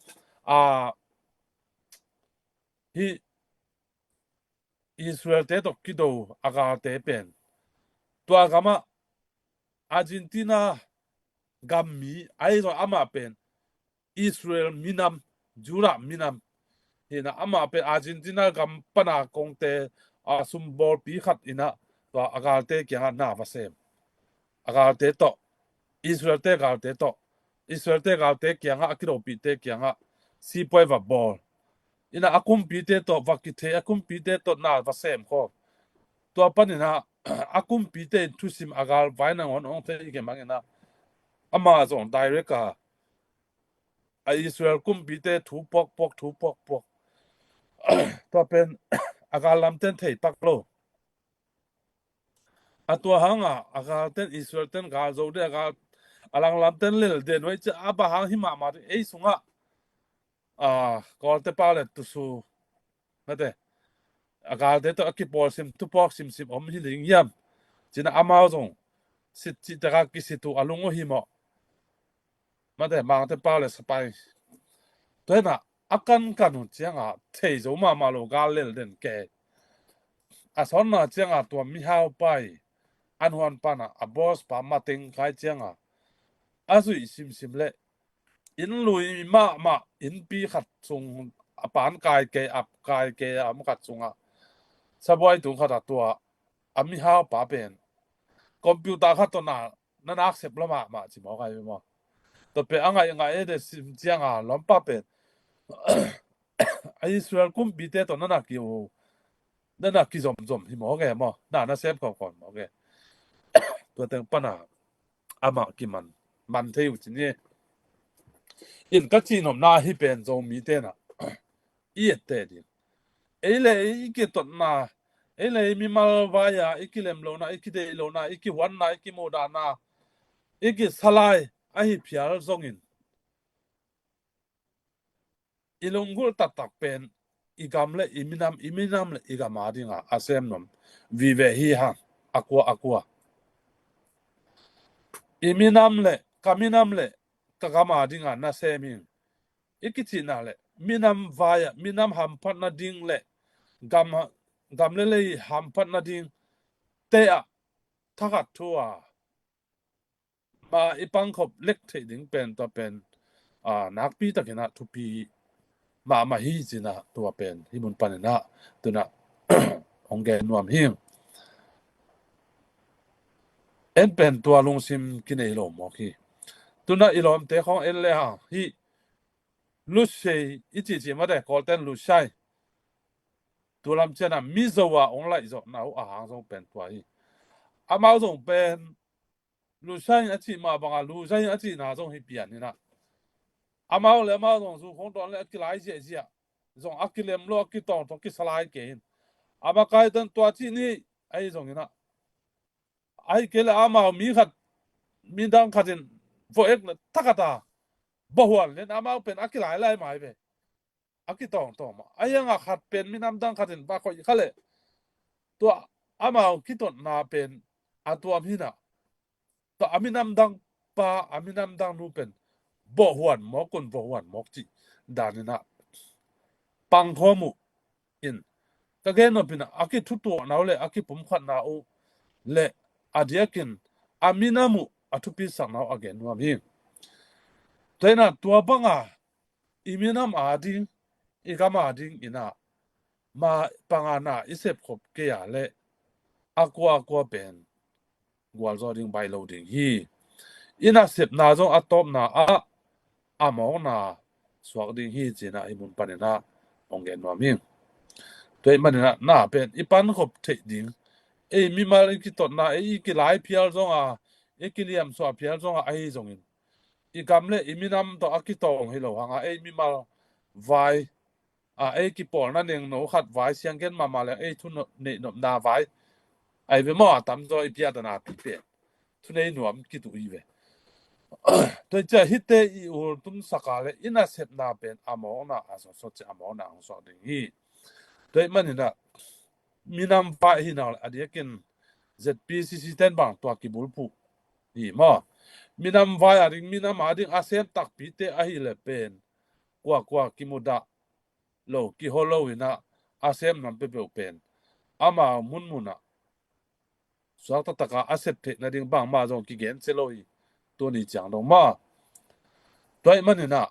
hi Israel te to kido aga te pen tua gama Argentina gammi ai zo ama pen Israel minam jura minam hina ama pe Argentina gam pana kongte sumbol pi khat ina to aga te kya na va sem aga te to Israel te gal te to Israel te gal te kya nga akiro pi te kya nga si poi va bol ina akum pi te to vakithe akum pi te to na va sem kho to panina akum pi te thusim agal vaina on on te ke mangena Amazon direct Israel kum pi te thu pok pok to pen agal lam ten thei pak lo atua hanga agal ten Israel ten gal zo de agal alang lam ten lel de noi cha aba hang hi ma ei sunga kol te pa le tu su mate agal de to akipol sim tu pok sim om hi ling yam china Amazon sit chi ta ki situ alungo hi mo mate mang te pa le spai to na akan kanun chianga thei zo ma lo gal lel den ke son na chianga to mi hau pai an huan pana a boss pa mating kai chianga azui sim le in lui ma in pi khat chung pan kai ke ap kai ke am khat chunga saboi tu khata tua ami hau pa pen computer khat to na accept lama ma chi mo kai mo to pe anga de sim chianga lom pa pen Israel kum bi te to na ki zom hi mo ge mo na sep ko kon mo ge to teng pana ama ki man thei u chin ye in ka chi nom na hi pen zo mi te na i te din ele ki to na ele mi mal va ya ikilem lo na ikide lo na iki wan na iki mo da na iki salai a hi phial zongin ilungul tatak pen igam le iminam le igama dinga asem nom vive hi ha akwa iminam le kaminam le kagama dinga na semin ikiti na le minam vaya minam hampat na ding le gam le hampat na ding te a thakat thua ma ipang khop lek the ding pen to pen nak pi takena thupi ma hi china tua pen hi mun panena tuna ongge nuam hing en pen tua lung sim kinei lo mo ki tuna ilom te khong en le ha hi lu sei ichi ma de kol ten lu sai tulam chena mizowa ong lai zo na a hang zo pen tua hi amao zo pen lu sai a chi ma banga lu sai a chi na zo hi pian ni na amao le ma zo su khong don le ki lai je jia zong akilem lo ki tong to ki salai ke ama kai dan tua chi ni ai zong ina ai ke la ama mi khat mi dang khatin fo ek na takata bohwal len ama pen akilai lai mai be akitong to ma ayanga khat pen mi nam dang khatin ba khoi khale to ama kiton na pen atuam hina to aminam dang pa aminam dang nu pen bohwan mokun bohwan mokchi danina pang thomu in kageno pina aki thutu na le aki pum khat na o le adiakin aminamu atupi sanau again nuam hi tena tua banga iminam ading igama ading ina ma pangana isep khop ke ya le akwa ben gwal zo ding bai lo ding hi ina sep na zo atop na among na swak ding hi china imun panina ongen nuam hi toy manina na pen ipan khop the ding mi mal ki tot na ki lai phial zo ki liam so phial zo ai zongin i gamle iminam to akitong hi lo hanga mi mal vai ki por na neng no khat vai siang gen ma le thu ne no na vai ai ve mo tam zo i pia da na pi pe thu nei nuam ki tu i ve to cha hitte i ur tum sakale ina set na pen amo na aso so cha amo na ang so ding hi to manina minam pa hi na adiakin ZPCC ten bang to ki bulpu hi mo minam vai aring minam ading asem tak pi te a hi le pen kwa ki muda lo ki holo ina asem nam pe pen ama munmuna swak ta taka asep the na ding bang ma jong ki gen cheloi to ni chang dong ma toy manina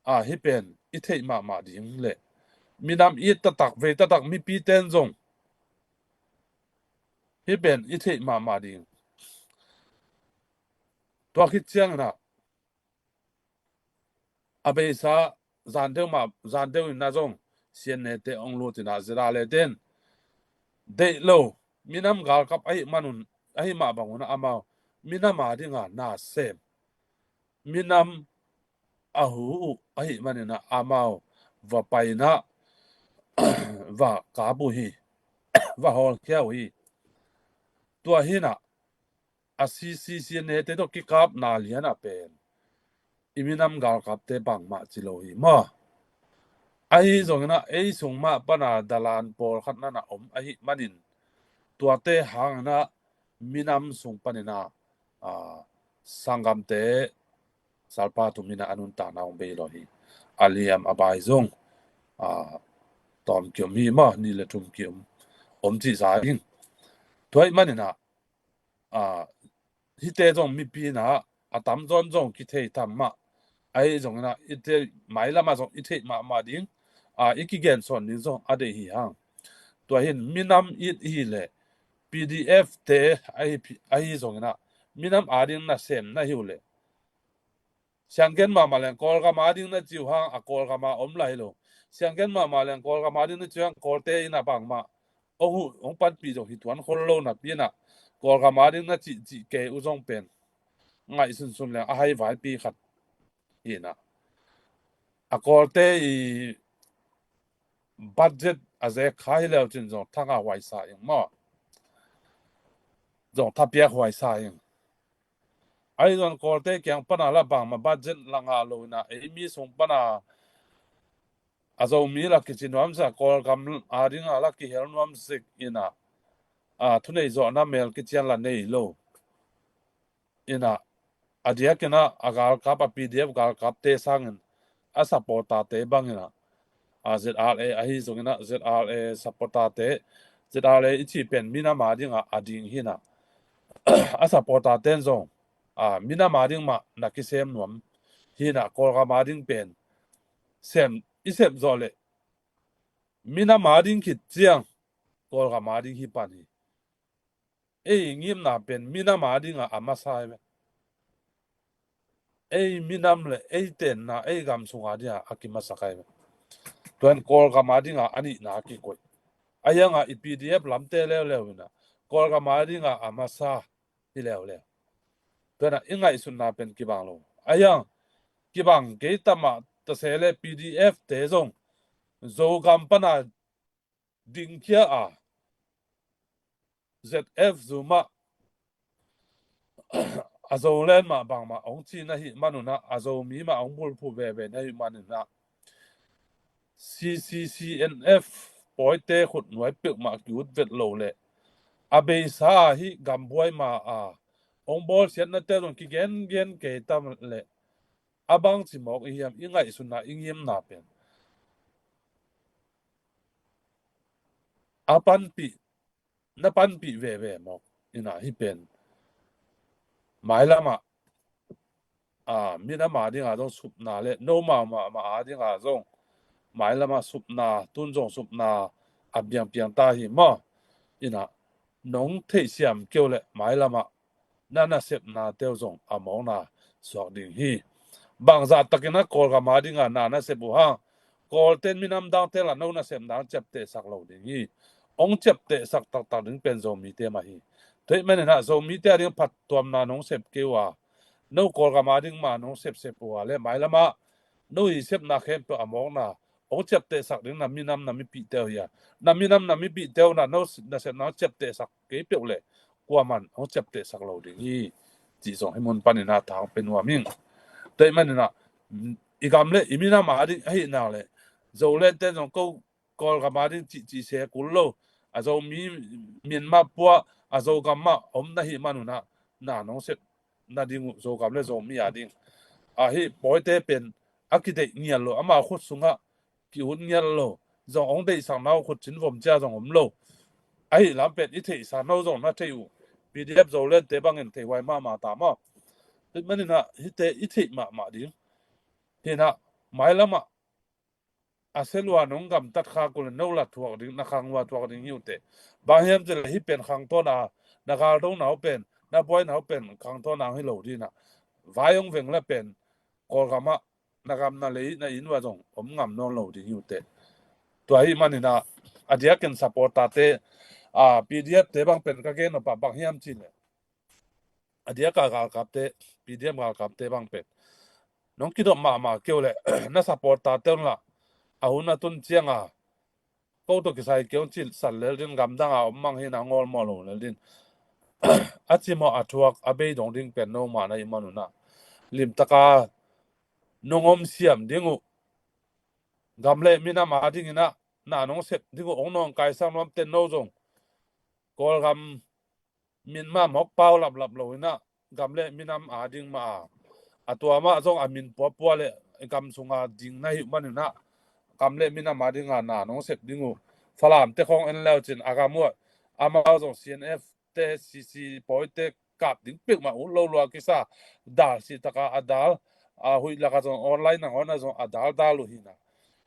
hi pen i thei ma ding le minam i ta tak ve ta tak mi pi ten jong hi pen i thei ma ding to khi chiang na abe sa zan deu na jong sien ne te ong lo tina zira le ten de lo minam gal kap ai manun ai ma banguna ama minam adinga na sem minam ahu ai manina amao va paina va kabu hi va hol kya hi tua hina CCC ne te to ki kap na liana pen iminam gal kap te bang ma chilo hi ma ai zongna ei sungma pana dalan por khatna na ai manin tua te hang na minam sung panina sangam te salpa tu mina anun ta naung be lo hi aliam abai zong tom kyom hi ma ni le tum kyom chi sa ing toy manina hi te zong mi pi na atam zon zong ki thei tam ma ai zong na ite mai lama zong i thei ma ding iki gen son ni zong ade hi hang to hin minam it hi le PDF te ai zong na minam ading na sem na hi le sianggen ma leng kol ka ma ding na chiu hang kol ka ma om lai lo sianggen ma leng kol ka ma ding na chiang kol te ina bang ma ohu ong pan pi jong hi tuan khol lo na pi na kol ka ma ding na chi ke u jong pen ngai sun le hai vai pi khat ina kol te i budget as a khai le chin jong thanga wai sa yang ma jong thapia wai sa yang ai don kol te kyang pana la bang ma budget langa lo na mi song pana azo mi la ki chinwam sa kol kam ading ala ki helnwam sik ina thunei zo na mel ki chian la nei lo ina adia kena agal kap PDF gal kap te sangin supporta te bangina ZRA ahi zongina ZRA supporta te ZRA ichi pen mina mading ading hina supporta ten zong mina mading ma nakisem nuam hina kolga mading pen sem isep zole mina mading khit chiang kolga mading hi pani ngim na pen mina mading amasai minam le ten na gam sunga dia akima sakai tuan kolga mading ani na ki koi ayanga i PDF lamte le na kolga mading amasa hi le tuan inga isunna pen kibang lo ayang kibang ke tama ta sele PDF te zong zo gam pana ding kia ZF zuma azo len ma bang ma ong chi na hi manuna azo mi ma ong bul pu ve na hi manuna CCCNF poite khut nuai pek ma kyut vet lo le abe sa hi gamboy ma ong bol sian na te don ki gen ke tam le abang chi mok hiam ingai sunna ingiem na pen apan pi na pan pi ve mok ina hi pen mai lama มีน้ำมาดิ้งต้องสุบนาเลยโนมาดิ้งจงหมายละมาสุบนาตุนจงสุบนาอับยังเปียงตาหิมะอินะน้องเทียมเกี่ยวเลยหมายละมานั่นน่ะเสพนาเตียวจงมองนาสอกดิ้งฮีบางจัดตะกินะกอลกับมาดิ้งนาน่ะเสพบุหังกอลเต็นมีน้ำดังเตละโน่น่ะเสพนาเจ็บเตะสักเหล่าดิ้งฮีองเจ็บเตะสักตักดิ้งเป็นจงมีเตมาฮีเฮ้ยไม่เนี่ยนะจงมีเตดิ้งผัดตัวนาน้องเสพเกี่ยวนู่กอลกับมาดิ้งมาน้องเสพบัวเลยหมายละมานู่อีเสพนาเข้มตัวมองนาองเจ็บเตะสักดิ้งน้ำมีน้ำมีปีเตียวเฮียน้ำมีปีเตียวน่ะนู่น่ะเสพนาเจ็บเตะสักเกี่ยวเปียวเลยกว่ามันองเจ็บเตะสักเหล่าดิ้งฮีจีส่งให้มันปันนี่นาทางเป็นว่ามิ่งแต่ไม่เนี่ยนะอีกคำเลยอีมีน้ำมาดิ้งให้นาเลยโจเล่นเต้นของกอลกับมาดิ้งจีเสียกุลโลอาจจะมีมาปัวอาจจะกำมาน่ะหิมานุนะน้องเสพน่าดิ้งโจกับเลยโจมีดิ้งฮิปอยเตเป็นอักขิเตเงียโลมาขุดสุงะกิวเงียโลจงองเดสังนาขุดจินผมจ้าจงผมโลลำเป็ดอีเทสันนาจงน่าเที่ยวPDF โจเล่นเตบังเงินเทไว้มาตามมันนี่นะฮิเตอีเทมาดิ้งเห็นนะหมายละมาอาเซลวานงกำตัดขากุลนอลัดทวกดิ้งนักขังว่าทวกดิ้งหิวเตบางแห่งจะเลยฮิเป็นขังตัวนักการตรงหนาวเป็นนักบอยหนาวเป็นขังตัวนาให้โหลดีนะวายงเวงและเป็นกอลกามานักกำนั่นเลยในอินว่าจงผมงำนอนโหลดิ้งหิวเตตัวที่มันนี่นะอาจจะเกินซัพพอร์ตเตPDF เตบังเป็นก็เกณฑ์ปะบางแห่งจีเนี่ยอาจจะกากกับเต PDF กากกับเตบังเป็นน้องคิดว่ามาเกี่ยวเลยน่าซัพพอร์ตเตละอาหุนตุนเจียงก็ตัวกิจเกี่ยวจิตสัตว์เลี้ยงกำดังมังเห็นงอลมอลงเลยดินอาจิมาอัทวกอาเบยดงดิ้งเป็นโนมาในมนุษย์นะลิมตะกานงอมเสียมดิ้งกำเล่มีน้ำมาดิ้งนะน้องเสพดิ้งองน้องกายสร้างน้ำเต้นโนจงกอลกำมินมาหมกเป้าหลับเลยนะกำเล่มีน้ำดิ้งมาตัวมาจงมินปัวเลยกำสุงดิ้งในมนุษย์นะกำเล่มีน้ำมาดิ้งน้องเสพดิ้งฝรั่งเตะของเอ็นแล้วจินอากามัวมาจง CNF เตะ CC ปอยเตะกับดิ้งเปีกมาโลลัวกิซาดาสิตะกาดาลหุยละก็จงออนไลน์นะจงดาลุหินะ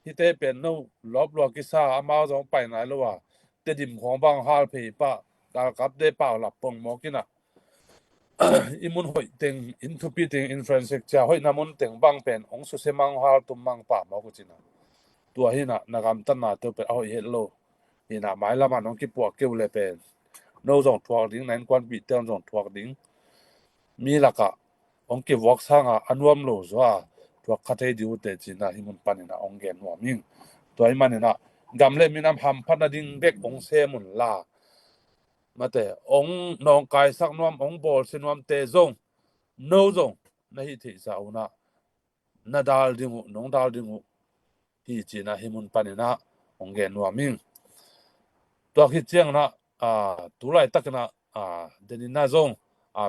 ที่เตะเป็นโนลบลัวกิซามาจงไปไหนแล้ววะเตะดิมของบางฮาลเพย์ปะดากับเดเปล่าหลับปงมอกินะอิมุนหอยเต็งอินทูปีเต็งอินฟลูเอนซ์จะหอยน้ำมันเต็งบางเป็นองสุเสมังฮาลตุมังป่ามอกุจินะตัวหินะนักการตันนาตัวเป็นเอาเฮลโลหินะหมายละมันน้องกิปวกเกี่ยวเลยเป็นโน้ตส่งทวกดิ้งนั้นกวนปีเตอร์ส่งทวกดิ้งมีละกะองกิวอกสร้างอันวมโลจ้าทวกคัตเตดิวเตจินะหิมุนปันนะองเกนหัวมิงตัวหิมันนะกำเล่มีน้ำฮัมพันดิ้งเด็กองเซมุนลามาแต่องน้องกายสักนวมองบอลสินวมเตจงโนจงนะฮิติสาวนะนาดาลดิ้งน้องดาลดิ้งฮิจินะหิมุนปันนะองเกนหัวมิงตัวคิดเจียงนะตุลาตักนะเดนินาจง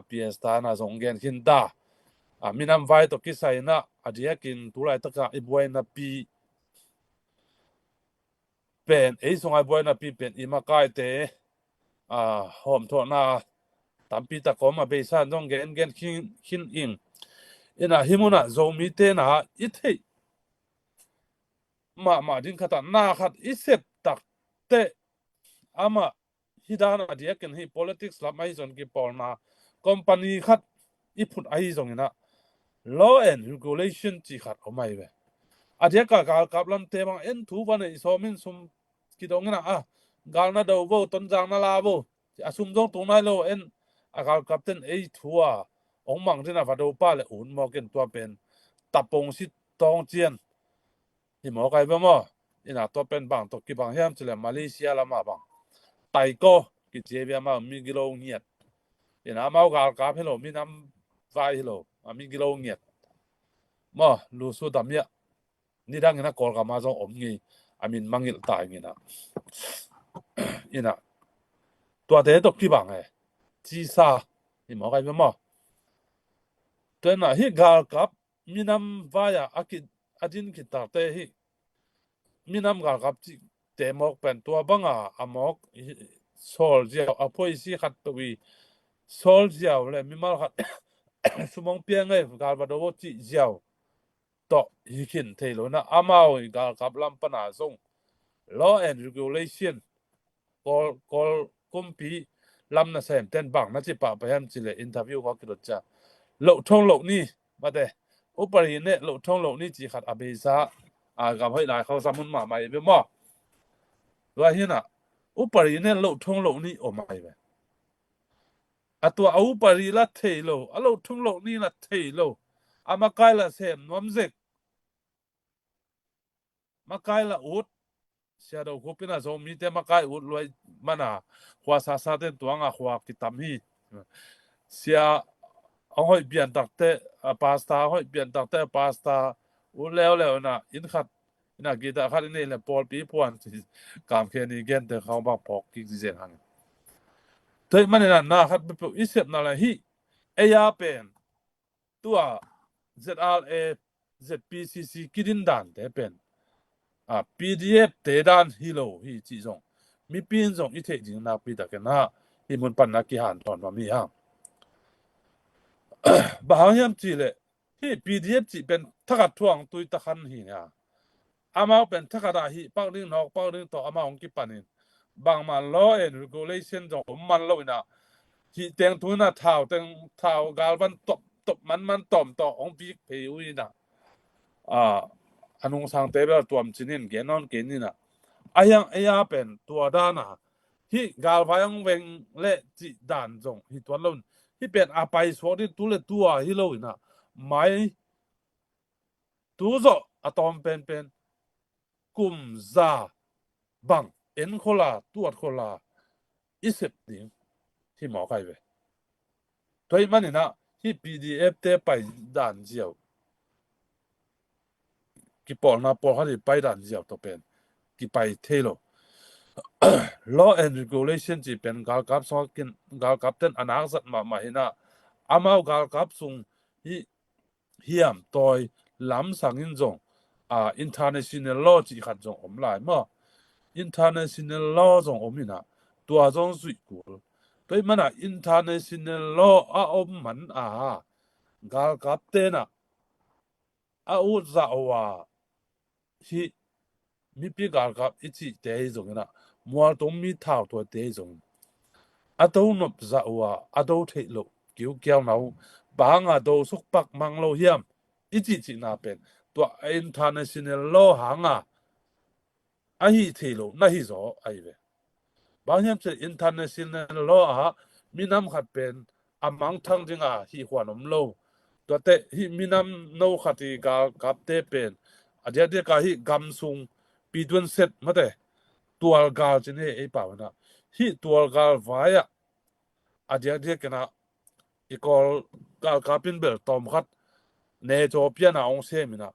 PS ตานะจงเกนขินตามีน้ำไฟตัวกิสัยนะเดียกินตุลาตักนะอีบวยนะปีเป็นส่งอีบวยนะปีเป็นอีมากายเตหอมทอนาตามปีตะกอมาเบซันจงเกนขินอิงหิมุนะจงมีเตนะอิเทมาดิ้งขัดหน้าขัดอิเสพตักเตมาฮิดานาเดียกันให้ politics ลับไม่ส่วนกี่ปอลนา company ขัดอีพุทธไอ้ส่งนะ law and regulation จีขัดเอาไม่เว้เดียกับลำเตบังทุบันไอ้สมินสมกี่ตรงนั้นกาลนาดาวต้นจางนาลาโบสุมจงตรงนั้นเรากับเต้นทัวองมังที่น่าฟัดป้าเลยอุ่นมอกันตัวเป็นตับปงสิตองเจียนที่หมอไก่บ้างมั้งตัวเป็นบางตัวกี่บางแห่งจะเลยมาเลเซียละมาบางไต่ก็กิจเจียมามีกิโลเงียดมากับให้เรามีน้ำไฟให้เรามีกิโลเงียดมาลูสุดดำเนี่ยนี่ดังนะกอลกับมาจงอมงี้มินมังอิลตายงี้นะตัวเด็กตัวกี่บางจีซ่าที่หมอไก่บ้างมั้งตัวน่ะฮิกากับมีน้ำไฟดินกิตาเตฮิมีน้ำกับเตมอกเป็นตัวบังมอกโซลเจียวพอยสิขัดตัวโซลเจียวเลยมีมาขัด สมองเปียงไงการบัดวจิเจียวต่อฮิคินเทโลนะอามาวการกับลำปนาส่ง law and regulation กอลกุมปีลำนะเซมเต้นบังนะจิปะไปฮัมจิเลอินเทอร์วิวเขาคิดจะโลกท่องโลกนี้มาเดอุปริเนี่ยโลกท่องโลกนี้จีขัดอเบซากับให้หลายเขาสมุนมาไม่เป็นมั้งว่าเห็นอ่ะอุปริเนี่ยโลกท่องโลกนี้โอ้ไม่เป็นตัวอุปริละเทโลโลกท่องโลกนี้ละเทโลมาไกลละเซมน้ำเซกมาไกลละอุดเสียดาวคุปินะโซมีแต่มาไกลอุดรวยมันอ่ะขวาซาซาเต็นตัวงาขวากิตามฮีเสียเอาให้เปลี่ยนตักเตะพาสต้าให้เปลี่ยนตักเตะพาสต้าอุดแล้วนะอินขัดนะกีตาร์ขัดนี่แหละพอลปีพวนการแค่นี้เกนแต่เขาบอกพอกกิจเจนหันแต่มันนี่นะขัดเป็นอิสระนั่นแหละฮียาเป็นตัว ZRA ZPCC กิดินดันแต่เป็น PDF เตดันฮิโลฮีจีจงมีปีนจงอีเทจิงนักปีตะกันนะฮิมุนปันนักกิหันตอนมามีฮะบางอย่างจีเลยฮี PDF จีเป็นทักทวงตุยตะขันฮีเนี่ยอามาเป็นทักดาฮีปักดิ้งนอกปักดิ้งต่ออามาองกิปันินบางมา law and regulation จงมันเลยนะฮีเตียงตุยนะเท้าเตียงเท้ากาลมันตบมันตอมต่อองปีกเพยุยนะอันงสังเตเบลตัวมันจินินเกนอนเกนินะยังเป็นตัวด้านนะที่กาลพยังเวงเละจิดานจงที่ตัวลุ่นที่เป็นอาไปสวดที่ตัวฮิโลนะไม่ตัวจะอะตอมเป็นกุมซาบังเอ็นโคลาตัวโคลาอิสิบนิ่งที่หมอใครเว้ตัวมันนี่นะที่ PDF เตไปด่านเจียวกี่ปอนนะปอนเขาที่ไปด่านเจียวตัวเป็นกี่ไปเทโล law and regulation จีเป็นการกับสกินการกับเต้นอนาคตมาเห็นนะอามาการกับส่งเฮียมตัวลำสังอินจงinternational law จีขัดจงอมลายมั้ง international law จงอมนี่นะตัวจงสุดกูตัวมันนะ international law อมมันการกับเต้นอุตสาหะที่มีปีการกับอีจีเตยจงนะมัวต้องมีท่าตัวเตยจงตัวนับจะว่าตัวเทโลเกี่ยวเกี่ยวเราบางตัวสุกปักมังโลเฮียมอีจีน่าเป็นตัว international law หางฮีเทโลน่าฮิโซไอเวบางอย่างจะ international law มีน้ำขัดเป็นมังทั้งจริงฮีขวานมโลตัวเตฮีมีน้ำโนขัดที่กับเตเป็นเดี๋ยวก็ฮีกำซุงปีดวนเซตมาเตตัวกาลจีนี่ไอ้ป่าวนะฮีตัวกาลไว้เดี๋ยวกันนะอีกอลกาเป็นเบลตอมขัดเนโจเปียนาองเซมินะ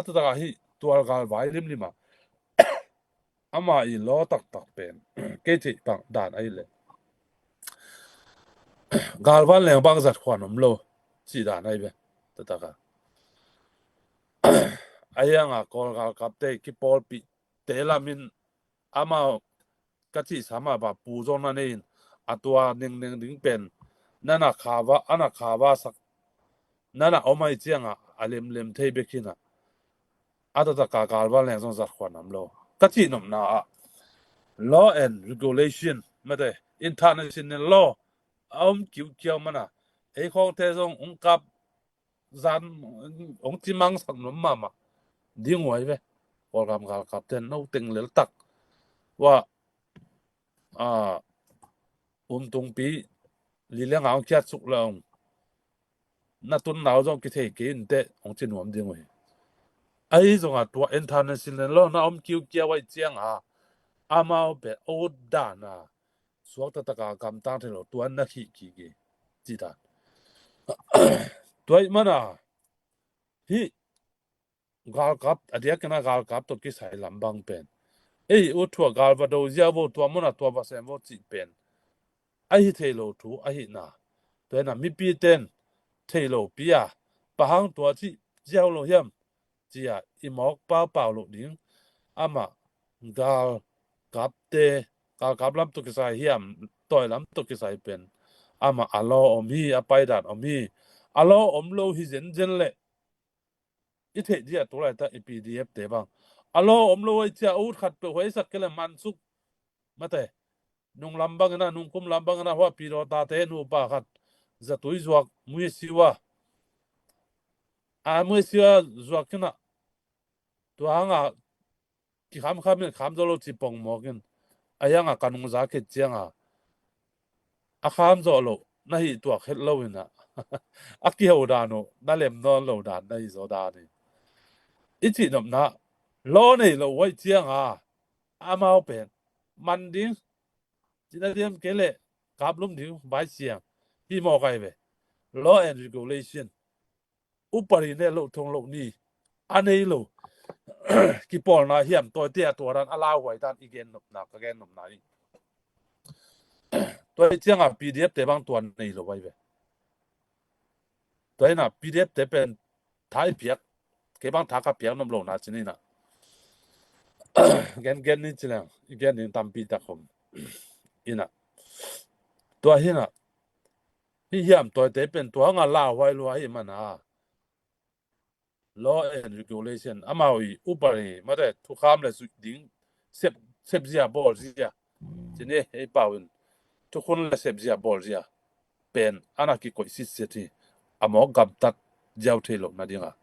ตัวกาฮีตัวกาลไว้ริมมามาอีล้อตักเป็นเกจิปังด่านไอ้เลยกาลวันแรงบางสัตว์ขวานมโลจีด่านไอ้เบ้ตัวกาไอ้ยังกอลกาลกับเตกิปอลปีเตลามินมากะจิสามารถแบบปูจงนั่นเองตัวหนึ่งถึงเป็นนั่นข่าวว่าสักนั่นเอาไม่เจียงเล็มเทเบกินะตัวกาลวันแรงสงสัตว์ขวานมโลกะจินมนาlaw and regulation ไม่ได้ international law เกี่ยวมันไอ้ของเทศองกับจันจิมังสังนมมาดิ้งไว้เว้ยพอกำกับเต้นเอาเต็งเหลือตักว่าตรงปีลีเลี้ยงเอาแค่สุกแล้วน่าตุนหนาวจงกิเทกินเตะของจินหวมดิ้งไว้ไอ้จงตัว international law น่าเกี่ยวไว้เจียงมาเป็นโอดานะสวกตะกากำตั้งที่เราตัวนักขี่จีดานตัวมันฮีกาลกับเดี๋ยวกันนะกาลกับตัวกิสายลำบางเป็นอุทัวกาลวัดดูเจ้าตัวมันตัวภาษาโมจิเป็นเทโลทูน่ะตัวน่ะมีปีเต็นเทโลปีปะหังตัวที่เจ้าโลเฮียมจีอีหมอกเปล่าโลดิ้งมากาลกับเตกากับลำตุกิสายเฮียมต่อยลำตุกิสายเป็นมาอลออมีไปดันอมี alo omlo hi zen le i the dia to lai ta pdf te bang alo omlo ai cha ut khat pe hoi sak kele mansuk mate nung lambang na nung kum lambang na wa piro ta te nu pa khat za tui zuak mui siwa a mui siwa zuak kina to anga ki kham zolo chi pong mo kin ayanga kanung za ke chianga a kham zolo na hi to khet lo ina aki ho da no na lem no lo da na hi zo da ni ichi nom na lo nei lo wai chianga a mau pen man ding china diam kele kablum ding bai chiang hi mo kai ve law and regulation upari ne lo thong lo ni anei lo ki por na hiam to tia to ran ala wai tan igen nop na ka gen nop na ni to chiang a pdf te bang tuan nei lo wai ve to na pdf te pen thai piak ke bang tha ka piak nom lo na chini na gen ni chilang igen ni tam pi ta khom ina to hina hi hiam to te pen to nga la wai lo ai mana law and regulation amawi upari mate thu kham le su ding sep zia bol zia chine e pawin thu khun le sep zia bol zia pen anaki ko si seti amo gam tat jaw thelo na dinga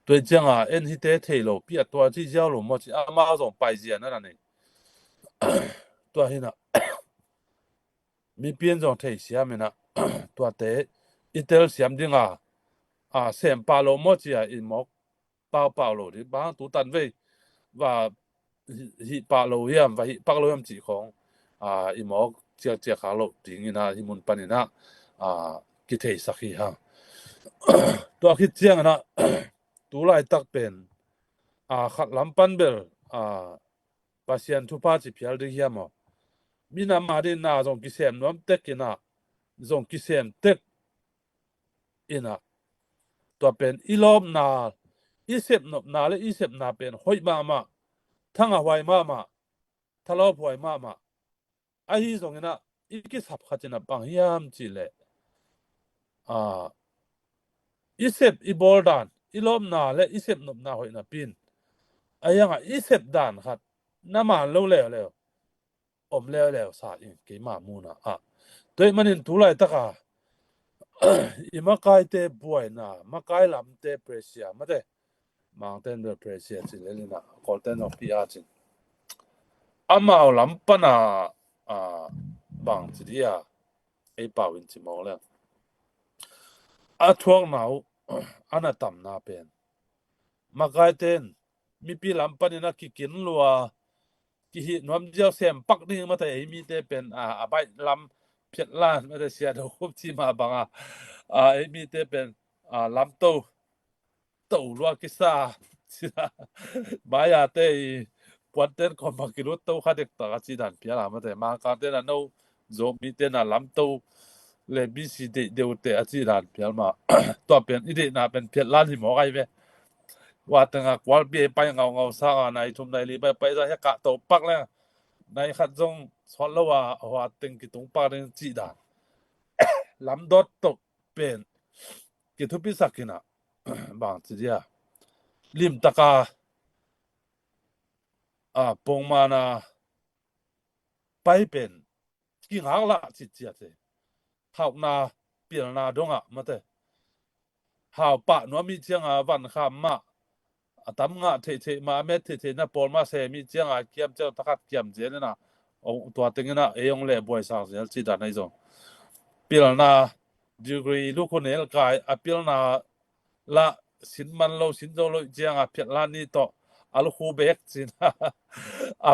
to janga en hi te thelo pi atwa chi jaw lo mo chi ama zong pai zia na nei to hina mi pian zong thei sia mena to te itel siam dinga sem pa lo mo chi in mo bao lo di ba tu tan ve và hi pa lo yam và hi pa lo yam chỉ khong i mo chia khá lo ting ina hi mun panina ki thei sakhi ha to khi chiang na tu lai tak pen khat lam pan bel pasian thu pa chi phial de hiam mo mina ma de na zong ki sem nom tek ina zong ki sem tek ina to pen ilom na isep nop na le isep na pen hoi ma thanga hwai ma thalo hwai ma a hi zong ina iki sap khachina bang hiam chi le isep iboldan ilom na le isep nop na hoi na pin ayanga isep dan khat nama lo le om le sa in ke ma mu na toy manin tulai taka ima kai te buai na makai lam te presia mate mountain the presia chi le na colten of pia chin amao lam pana bang chi dia e pawin chi mo le thuang nau ana tam na pen makai ten mi pi lam panina ki kin lua ki hi nom jiao sem pak ni ma te mi te pen bai lam phiat lan ma te sia do khop chi ma banga mi te pen lam to lua ki sa ba ya te puan ten ko ma ki ru to kha dek ta chi dan pia la ma te ma ka te na no zo mi te na lam to le bi si de te a chi dan pia ma to pen ide na pen phiat lan hi mo kai veว่าตั้งกว่าเบี้ยไปเงาซาในทุ่มในรีไปจะให้กะตัวปักแล้วในขัดจงสอนแล้วว่าตึงกิตุงปารินจีดานลำดอดตกเป็นกิทุพิสักกินะบางทีเดียลิมตะกาปงมานะไปเป็นกิงหางละจิตเจียเจหาวนาเปลี่ยนนาดงมาเตหาวปะนัวมีเชียงวันข้ามมาตำงะเทมาเม็ดเทนะปอลมาเซมีเจียงเกียมเจ้าตะกัดเกียมเจนนะตัวตึงนะยงเล่บวยสาวเสียจีดานในจงเปลี่ยนนาดีกรีลูกคนเอลกายเปลี่ยนนาละสินมันโลสินโจโลเจียงเพียรลานนี่ต่อลูกคูเบกสินะ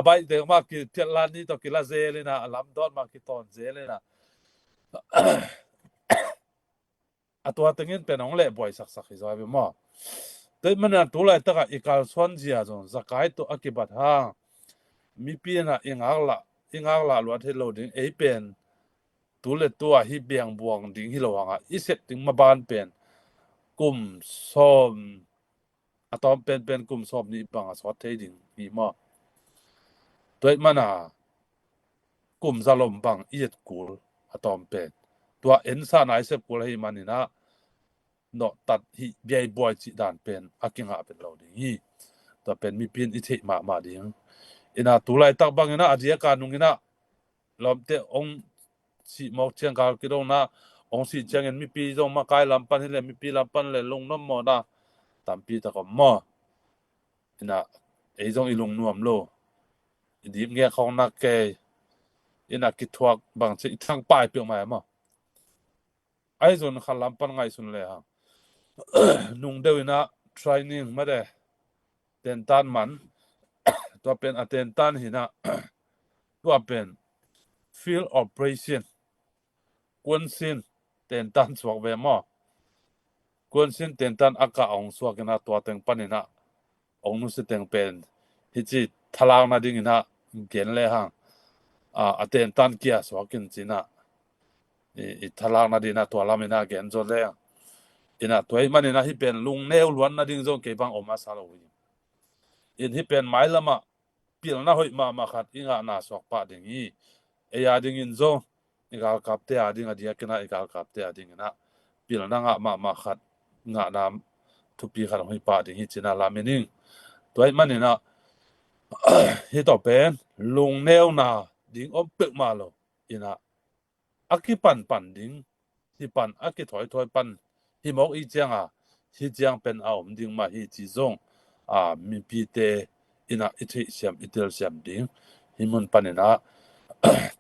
ใบเดียวมากิเพียรลานนี่ต่อกิลาเซเลยนะลำดอนมากิตอนเซเลยนะตัวตึงนี่เป็นองเล่บวยสักๆอีกแล้วมั้งแต่มันตัวไรตั้งอีกการส่วนเจียจงจะกลายตัวอักบัตฮะมีเพียงอิงอักละล้วนที่เราดึงเป็นตัวเล็กตัวที่เบี่ยงบวงดึงที่เราอีเสร็จถึงมาบ้านเป็นกลุ่มส้มตอนเป็นกลุ่มส้มนี่บางสอดเทดิ่งมีมั้งตัวมันกลุ่มซาลมบางอีเจ็ดกูตอนเป็นตัวเอ็นซ่าไหนเสพกูเลยมันนี่นะ no tat hi biai boy chi dan pen akinga pen lo ding hi to pen mi pin i the ma ding ina tulai tak bang ina adia ka nungina lomte ong si mo chiang ka ki dong na ong si chiang en mi pi dong ma kai lam pan le mi pi lam pan le long nom mo na tam pi ta ko mo ina ei dong i long nuam lo i dim nge khong na ke ina ki thuak bang chi thang pai pe ma ma ai zon khal lam pan ngai sun le ha nung de ina training ma de ten tan man to pen aten tan hina to pen field operation quân sin ten tan suak ve mo quân sin ten tan aka ong suak na to teng panina ong nu se teng pen hi chi thalang na ding ina gen le hang aten tan kia suakin china i thalang na dina to lamina gen zo le ina toy manina hi pen lung neu luan na ding zo ke bang oma salo in hi pen mai lama pil na hoi ma khat inga na suak pa ding hi e ya ding in zo igal kapte ading adia kena igal kapte ading na pil na nga ma khat nga na thupi khat hoi pa ding hi china la mening toy manina hi to pen lung neu na ding om pek ma lo ina aki pan ding hi pan aki thoi pan hi mok i chiang hi chiang pen a om ding ma hi chi zong mi pi te ina i thi siam itel siam ding hi mun panina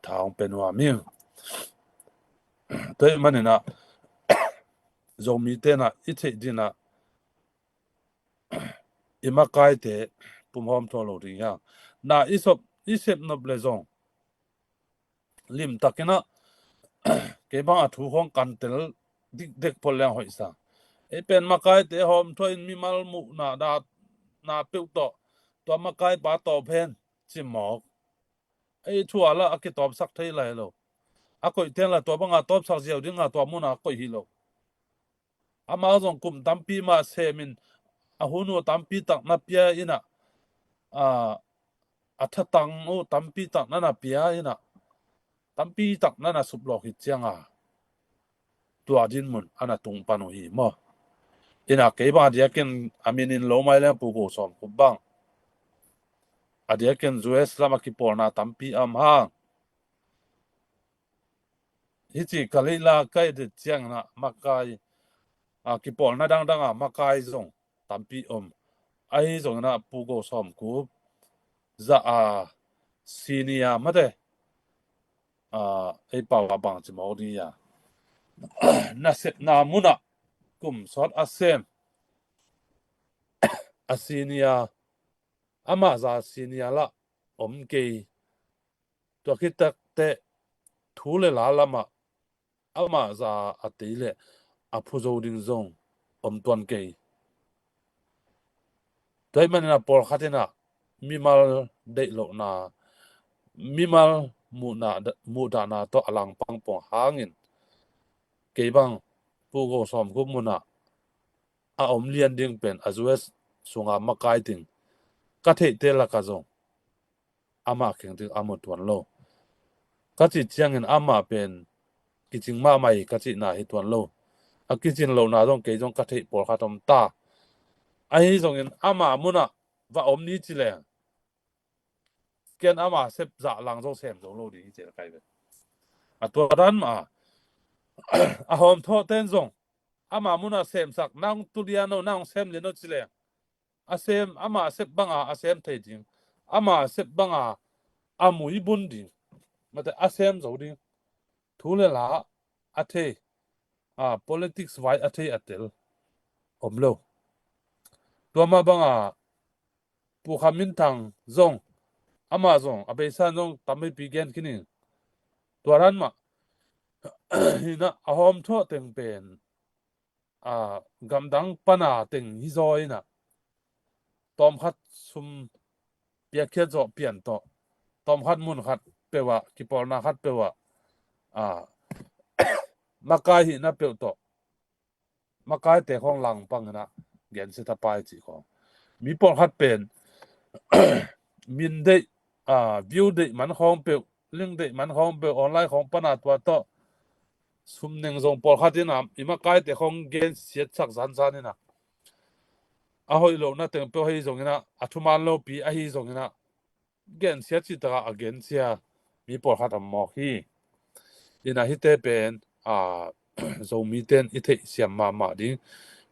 thang pen wa mi toy manina zo mi te na i thi dina ima kai te pum hom tho lo ring ya na isep no ble zong lim takena ke ba thu hong kan tel dik dek pol lang hoi sa e pen ma kai te hom thoin mi mal mu na pe to ma kai ba to pen chi mok e thua la a ke top sak thei lai lo a koi ten la to banga top sak jiao ding a to mu na koi hi lo ama zong kum tampi ma semin a hunu tampi tak na pia ina a thatang o tampi tak na pia ina tampi tak na sup lo hi chianga tua din mun ana tung panu hi mo ina ke ba dia ken amin in lo mai le pu go som ku bang adia ken US lama ki porna tampi am ha hi chi kalila kai de chiang na makai ki porna dang makai zong tampi ai zong na pu go som ku za senior ma de ei pa wa bang chi mo di ya na set na muna kum sot asem senior ama za senior la ke to kitak te thule la lama ama za atile aphuzo ding zong tuan ke toy manina por khatina mimal de lo na mimal mu da na to alang pang pong hangin ke bang pu go som ku muna lian ding pen azues sunga makai ting ka the te la ka zong ama kheng ting amo tuan lo ka chi chiang in ama pen kiching ma mai ka chi na hi tuan lo a kichin lo na dong ke jong ka the por khatom ta ai zong in ama muna va ni chi le ken ama sep za lang zo sem zo lo di che kai ve a to ran ma a hom tho ten zong ama muna sem sak nang tuliano nang sem le no chi le a sem ama sep banga a sem thei ding ama sep banga amui bun ding mate a sem zo ding thule la a the politics vai a the atel lo to ma banga pu khamin thang zong ama zong abe san zong tamai pi gen kini to ran ma hina a hom tho teng pen gamdang pana teng hi zoi na tom khat sum pia khe zo pian to tom khat mun khat pewa ki por na khat pewa makai hi na pe to makai te khong lang pang na gen se ta pai chi ko mi por khat pen min de view de man khong pe link de man khong pe online khong pana to sum neng zong por khatin ima kai te khong gen siat sak zan zan ina a hoi lo na teng pe hei zong ina athuman lo pi a hi zong ina gen siat chi ta again sia mi por khat am mo hi ina hi te pen zo mi ten i the siam ma ding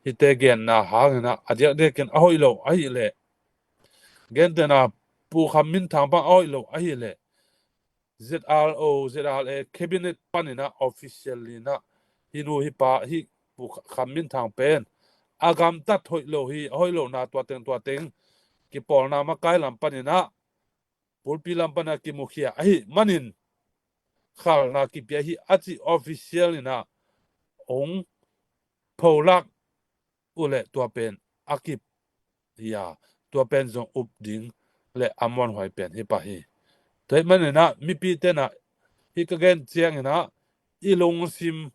hi te gen na ha na adia de ken a hoi lo a hi le gen te na pu kham min thang pa a hoi lo a hi le ZRA cabinet panina officially na hinu hi pa hi pu kham min thang pen agam tat hoi lo na tua teng ki por na ma kai lam panina pulpi lam pana ki mukhia hi manin khal na ki pia hi achi official na ong pholak ule tua pen akip ya tua pen zong up ding le amon hoi pen hi pa hi toi manina mi pi te na hi ka gen chiang na ilong sim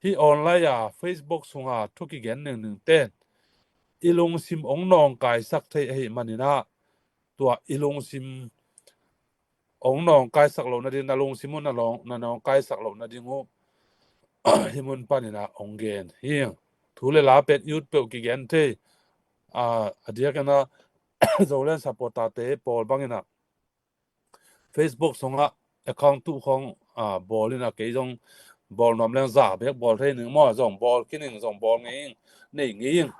hi online Facebook sunga thuki gen neng ten ilong sim ong nong kai sak thei hi manina tua ilong sim ong nong kai sak lo na din na long simun na long na nong kai sak lo na dingo himun panina ong gen hiang thule la pet yut pe ki gen the adia kana zolen supporta te pol bangina Facebook sunga account tu khong bolina ke jong bol nom leng za bek bol the ning mo jong bol kining jong bol nging nei nging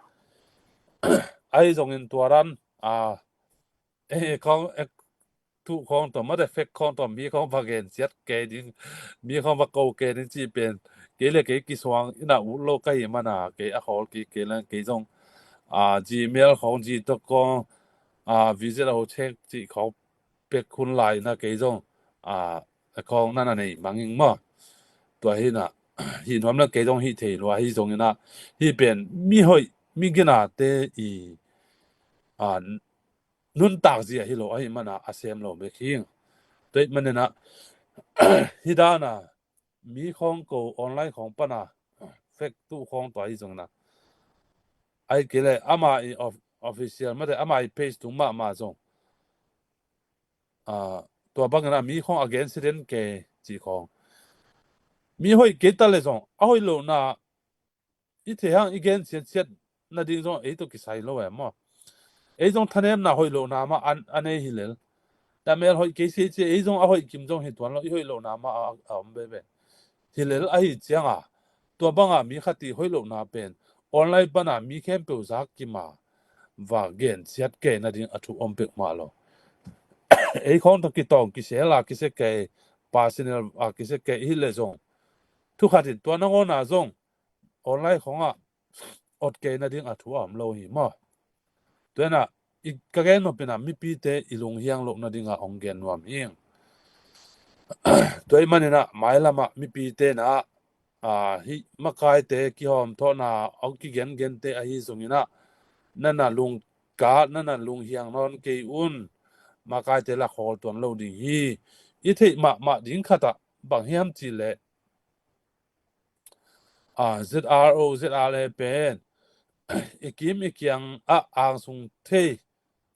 ai jong in tuaran khong tu khong to ma de fek khong to mi khong bagen siat ke ding mi khong ba ko ke ding chi pen ke le ke ki swang ina u lo kai mana ke a hol ki ke lan ke jong Gmail khong ji to ko visit ho check chi khong pek khun lai na ke jong khong na nei manging mo tua hi na hi nom na ke jong hi the lo hi jong na hi pen mi hoi mi gina te i nun tak zia hi lo ai mana asem lo me khing te manena hidana mi khong ko online khong pana fek tu khong to hi jong na ai kele ama i official ma de ama i page tu ma jong to bangana mi khong against den ke chi khong mi hoi ke ta le jong a hoi lo na i the hang again set na ding jong e to ki sai lo ma e jong thanem na hoi lo na ma an e hi le ta mel hoi ke se che e jong a hoi kim jong hi tuan lo i hoi lo na ma be be hi le a hi chiang to banga mi khati hoi lo na pen online bana mi khem pe za ki ma và gen siat ke na ding athu om pek ma lo e khong to ki tong ki se la ki se ke personal ki se ke hi le jong thu khati to na ngo na jong online khong ot ke na ding athu am lo hi ma to na i ka gen no pena mi pi te ilung hiang lo na dinga ong gen wam hiang to i manina mai lama mi pi te na hi makai te ki hom tho na au ki gen te a hi zongina nana lung ka nana lung hiang non ke un makai te la khol ton lo ding hi i the ma ding khata bang hiam chi le ZRA pen ikim ikyang ang sung the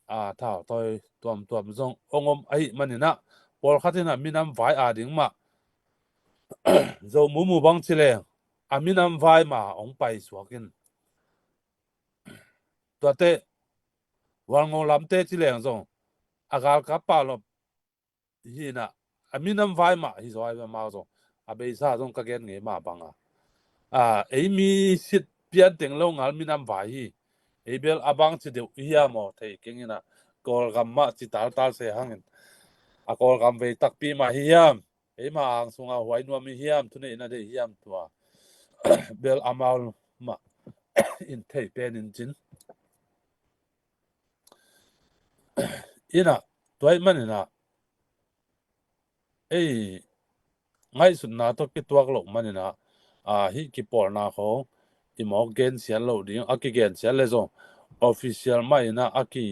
thao toi tuam zong ongom ai manina por khatina minam vai ding ma zo mu bang chile aminam vai ma ong pai suakin tote wango lamte chile zong agal ka pa lo hi na aminam vai ma hi zoi ma zo abe sa zong ka gen nge ma banga ei mi sit pian teng lo ngal minam vai hi ei bel abang chi de hi mo thei kengina kol gamma chi tal se hangin akol gam ve tak pi ma hiam ei ma ang sunga huai no mi hiam thune ina de hiam tua bel amal ma in thei pen in chin ina toy manina ei ngai sun na to ki tuak lo manina hi ki por na kho i mo gen sian lo ding aki gen sian le zo official mai na aki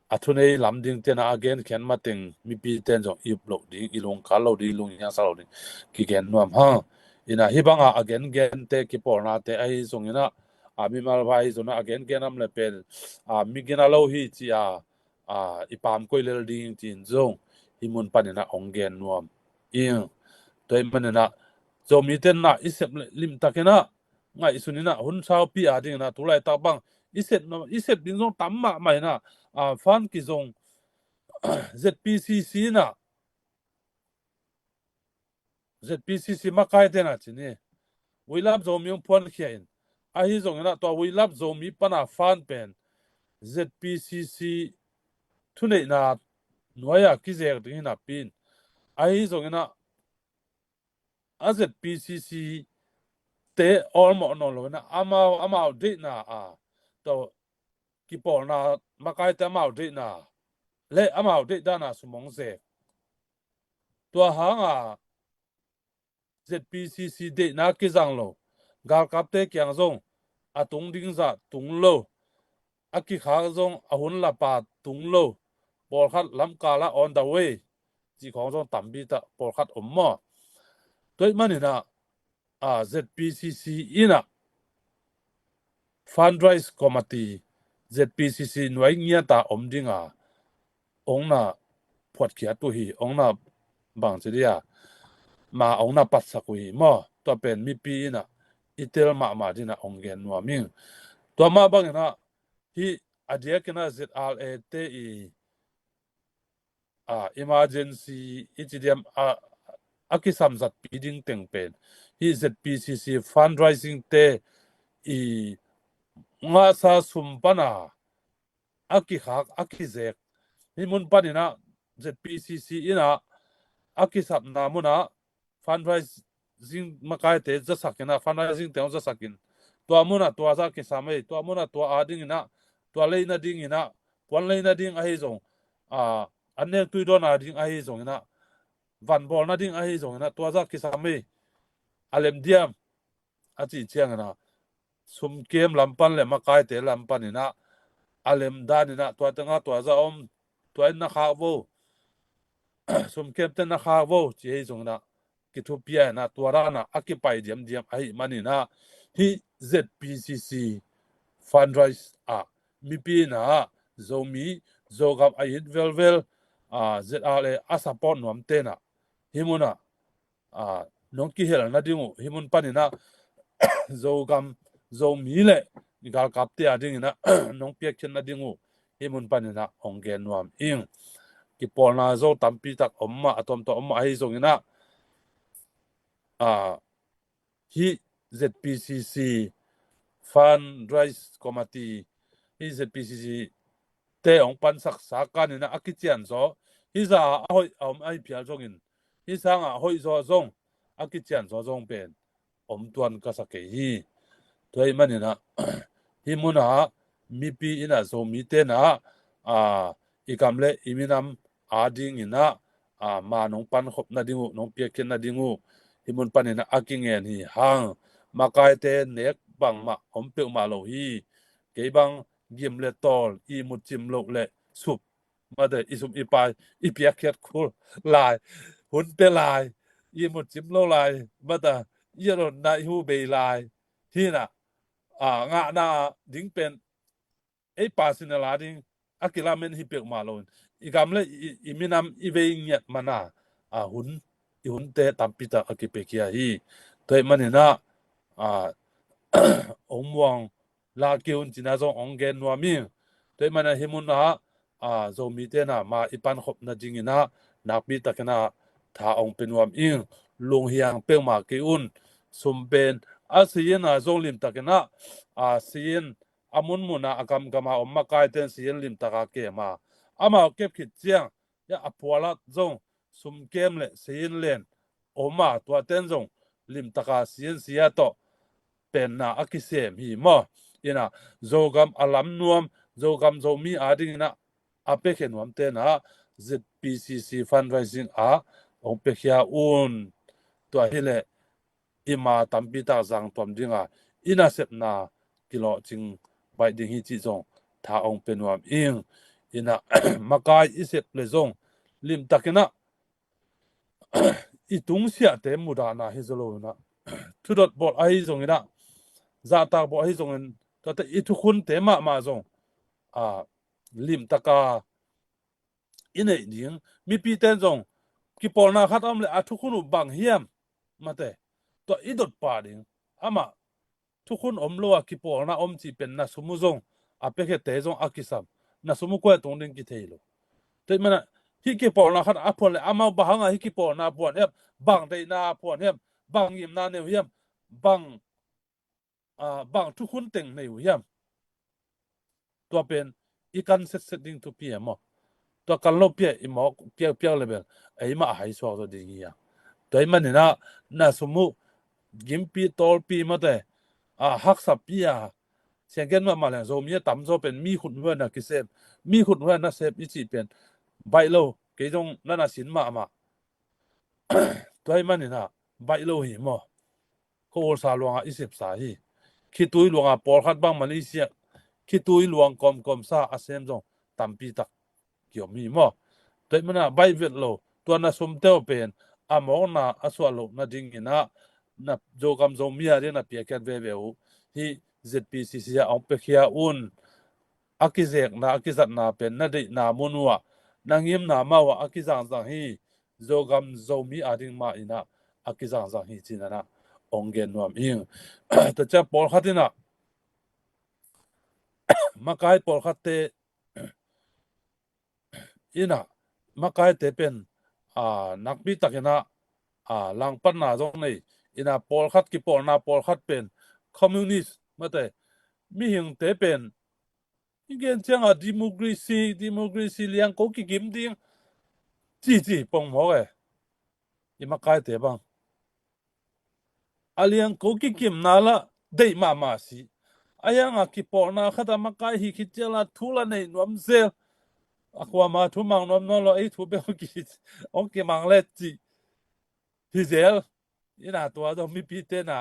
athunei lam ding tena again khen mateng mi pi ten jong ip lo ding ilong ka lo di lung yang sa lo ding ki gen nuam ha ina hibanga again gen te ki por na te ai zong ina mi mal vai zona again gen am le pel mi gena lo hi chi ipam koi le ding tin zong himun panina ong gen nuam ing toy manina zo mi ten na isep lim takena ngai sunina hun sao pi ading na tulai ta bang isep din zong tamma mai na fan ki zong ZPCC na ZPCC makai te na chini wilap zo mi pon khiain a hi zong na to wilap zo mi pana fan pen ZPCC thunei na noya ki zer ding na pin a hi zong na a ZPCC te olmo no lo na ama de na to ki por na makai te ma de na le ama de da na sumong se to hanga ZPCC de na ki jang lo gal kap te kyang zong tung ding za tung lo aki kha zong ahun la pa tung lo por khat lam kala on the way ji khong zong tam bi ta por khat mo toi mani na ZPCC ina fundraise committee ZPCC noi ngia ta dinga ong na phot khia tu hi ong na bang chiria ma ong na pat sa ku hi mo to pen mi pi na itel ma dina ong gen no ming to ma bang na hi adia kena ZRA te emergency ichidiam akisam zat piding teng pen hi ZPCC fundraising te nga sa sumpana akizek himun panina ZPCC ina akisap namuna fundraising makai te jasakina fundraising te jasakin to amuna to za kisame to amuna to ading ina to leina ding ina pon leina ding a hi zong anne tuidon a ding a hi zong ina van bol na ding a hi zong ina to za kisame alem diam achi chiang na sum kem lampan le makai te lampan ina alem dan ina to tanga to za to na kha bo sum kem te na kha bo chi hi zong na kitupia na to ra na akipai diam ai mani na hi ZPCC fundraise mipi na zomi zogap ai velvel ZRA support nom te na himuna nong ki hel na dingu himun panina zogam zomi le gal kap te ading na nong piak chen na dingu himun panina ongen nuam ing ki porna zo tampi tak omma atom to omma ai zongina hi ZPCC fundraise committee hi ZPCC te ong pan sak sakan na akichian zo hi za hoi ai pial zongin hi sanga hoi zo zong akichian zo zong pen tuan ka sake hi toi manina hi muna mipi ina zo mi te na ikamle iminam ading ina ma nong pan khop na dingu nong piaken na dingu himun panina akingen hi hang makai te nek bang ma pe ma lo hi ke bang gim le tol i mut chim lo le sup ma de isum ipai ipiaket khul lai hun pe lai i mut chim lo lai ma da yero na hu be lai hi na nga na ding pen pasin la ding akila men hi pe ma lo igamle iminam iveing mana hun te tampita akipekia hi toi manina omwang la keun china zo ongen wami toi mana himuna zo mi te na ma ipan khop na jingina nakbi takena tha ong penwam ing lung hiang pe ma keun sumpen asiyena zo lim takena sin amun muna akam gama omma kai ten sin lim taka ke ma ama kep khit chiang ya apwala zong sum kem le sin len oma to ten zong lim taka sin sia to pen na akisem hi mo ina zogam alam nuam zogam zomi ading na apekhen nuam te na ZPCC fundraising ong pekhia to hele ima tampita zang tom dinga ina sep na kilo ching bai ding hi chi zong tha ong penuam ing ina makai isep le zong lim takena itung sia te mudana hizolo na tudot bol ai zong ina za ta bo ai zong to te itukhun te ma zong lim taka ine ding mi pi ten zong ki polna khatam le atukhunu bang hiam mate ตัวอีดดป่าดิงอามาทุกคนลัวกิปอลนะจีเป็นนะสมุจงอาเป็กเตจงอากิสัมนะสมุกวยตรงดิงกิเทโลแต่มันฮิกิปอลนะขันอาพวนเลยอามาบางฮิกิปอลนะพวนเฮียบางได้นาพวนเฮียบางยิมนาเนี่ยเฮียบางทุกคนเต็งในเฮียตัวเป็นอีกันเซตดิ้งทุกปีมั้งตัวกันลบเปียอีหมอเปียเลยเป็นไอ้มาหายสวตัวดิ้งยังตัวมันเนี่ยนะสมุยิมปีตอลปีมาแต่ฮักสับปีเสียงเกินมาแล้วโซมีต่ำโซเป็นมีขุนเวนะกิเซมมีขุนเวนะเซฟอีจีเป็นใบโลเกจงนั่นน่ะสินมาตัวมันเนี่ยใบโลหิมะก็โอซาลวงอิสิบสาฮีคิดตุยลวงปอลขัดบังมาเลเซียคิดตุยลวงกอมซาอาเซมจงตัมปีตักเกี่ยวมีมะตัวมันใบเวทโลตัวน่ะสมเตวเป็นมองน่ะอสวาโลน่ะดิ่งน่ะโจกำโจมีอะไรน่ะเปียกแค่เวฮีZPCC เอาไปเขียนอากิเซกนะอากิจัดนาเป็นนั่นได้นามุนัวนางยิมนามาว่าอากิจังฮีโจกำโจมีอาดิงมาอินะอากิจังฮีจีน่ะนะองเกนวมอิงแต่จะปอลขัดนะมาไกปอลขัดเตอินะมาไกเตเป็นนักบิตักนะลังปันนาตรงนี้อินะปอลขัดกิปอลนาปอลขัดเป็นคอมมิวนิสต์มาแต่มีหิงเตเป็นอีกอย่างเช่นดิโมคราซีเลี้ยงก็กิมดิ้งจีปงหมออีมาไกเตบังเลี้ยงก็กิมนาละได้มาสิยังกิปอนาขัดมาไกฮิคิดเจลาทุลในนวมเซลความมาทุมังนวมนอลทุเบลกิองกิมังเลจีฮิเซลอีน่าตัวต้องมีปีเตนะ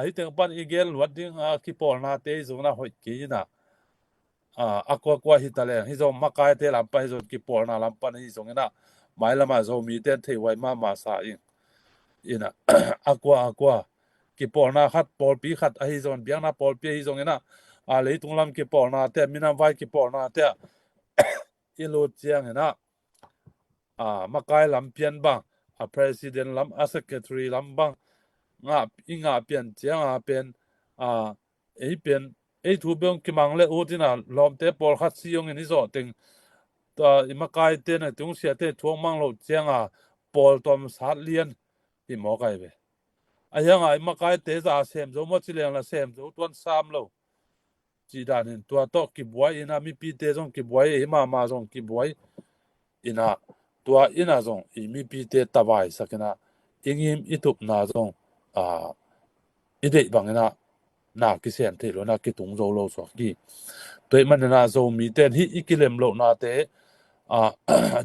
ฮิตเตปันอีเกลวัดดิ้งกิปอนาเตยงนะหอยกีนะกว่าฮิตาเลฮิจงมาไกเตลัมไปฮิจงกิปอนาลัมปันฮิจงนะหมายละมาโซมีเตนเทไว้มาสาอินะกว่ากิปอนาขัดปอลปีขัดฮิจงเบียงนะปอลปีฮิจงนะเลยตรงลำกิปอนาเตมินาไว้กิปอนาเตอิลูเจียงนะมาไกลำเพียนบังpresident ลำsecretary ลำบังอิงเปลี่ยนเจียงเป็นเป็นทุบงกิมังเลอุตินะลอมเตปอลขัดซิยงนี่โซติงตัวมาไกลเตนะตรงเสียเตทวงมังโลเจียงปอลตอมสัตเลียนที่หมอไกเบยังมาไกลเตจะเซมโจมจิเลียงละเซมโจตัวนซ้ำโลจีดานินตัวโตกิบไว้อินามีปีเตจงกิบไว้มาจงกิบไว้อินาตัวอินาจงมีปีเตตะไว้สักนะอิงิมอิทุบนาจงอิเดบังนากิเซนเทโลนากิตุงโจโลสวกีตัวมันนาโจมีเตนฮิอิกิเลมโลนาเต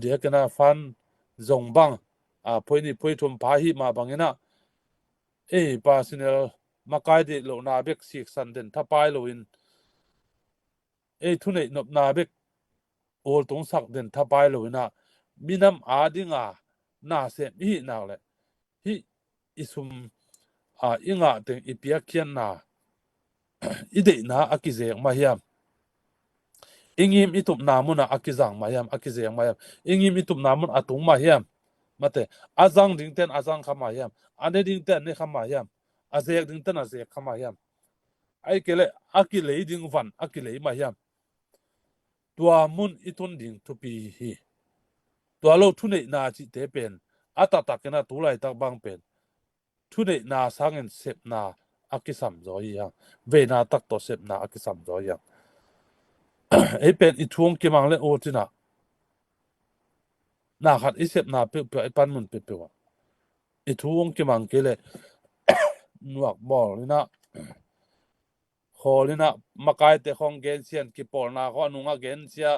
เดี๋ยวกันนะฟันจงบังพอยนี่พอยทุมพาฮิมาบังนะปาสิเนลมาไกดิโลนาเบกสิกสันเดนทับไปโลอินทุนนบนาเบกโอลตงสักเดนทับไปโลอินะมีน้ำดิงนาเซมฮินาเลยฮิอิสุมอิงเต็งอิเปียเคียนนาอิเดนาอากิเซงมาเฮียมอิงิมอิตุมนามุนอากิจังมาเฮียมอากิเซงมาเฮียมอิงิมอิตุมนามุนอาตุงมาเฮียมมาเตอาจังดิงเตนอาจังขมาเฮียมอันเดดิงเตนเนขมาเฮียมอาเซกดิงเตนอาเซกขมาเฮียมเกเลอากิเลดิงวันอากิเลมาเฮียมตัวมุนอิตุนดิงทุปีฮีตัวโลทุนเนนาจิเตเป็นตักนะตุไลตักบังเป็นทุนนาสังเงินเสพนาอากิสัมจอยยังเวนาตักตัวเสพนาอากิสัมจอยยังเป็นอีทวงกิมังเลโอตินะนาขัดอีเสพนาเปียปันมุนเปียวอีทวงกิมังเกเลนวกบอลเลยนะขอเลยนะมาไกลแต่ของเกนเซียนกิปอลนาเขานุงเกนเซีย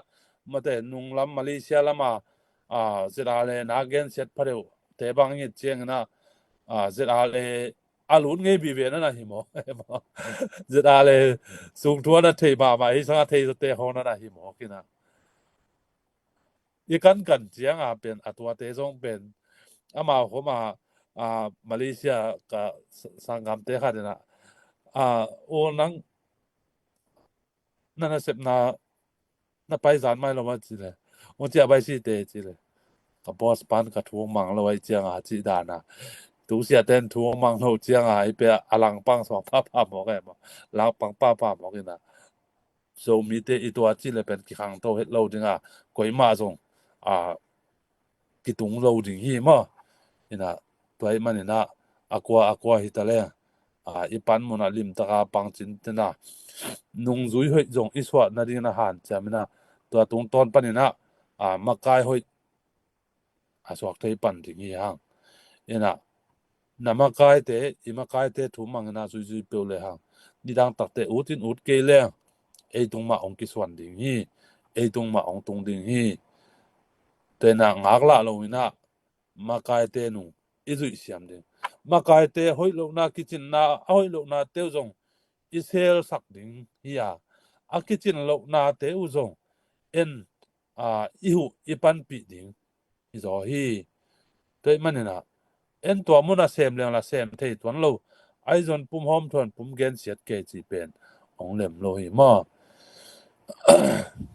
มาแต่นุงลำมาเลเซียลำมาเจดาเลนาเกนเซียพะเดวแต่บางอย่างเจียงนะเจดาเลลุนไงบีเวนั่นนะฮิโมเจดาเลสูงทัวนั่นเทมาอีสังเทสเตฮอนนั่นนะฮิโมกินะอีกันเจียงเป็นตัวเตจงเป็นมาเขามามาเลเซียกับสังกัมเตขัดนะโอนังนั่นเสพนาไปสารไม่เรามาจีเลยวันที่ไปสิเตจีเลยกับบอสปันกับทวงมังเราไว้เจียงจีดานะ tu sia ten thu mang no chiang a ipe alang pang so pa mo ke mo lang pang pa mo ke na so mi te I tua chi le pen ki khang to het lo dinga koi ma zong a ki tung lo ding hi mo ina toy manina aqua hitale ipan mona lim taka pang chin tena nung zui hoi zong iswa na ding na han chamina to tung ton panina makai hoi aswak thei pan ding hi hang ina namakai te imakai te thu mangna zui pe le hang didang takte utin ut ke le ei tung ma ong ki swan ding hi ei tung ma ong tung ding hi tena ngak la lo ina makai te nu izui siam ding makai te hoi lo na kitchen na hoi lo na te zong isel sak ding hiya a kitchen lo na te u zong en ihu ipan pi ding zo hi te manina en to mona sem leng la sem thei ton lo ai zon pum hom thon pum gen siat ke chi pen ong lem lo hi ma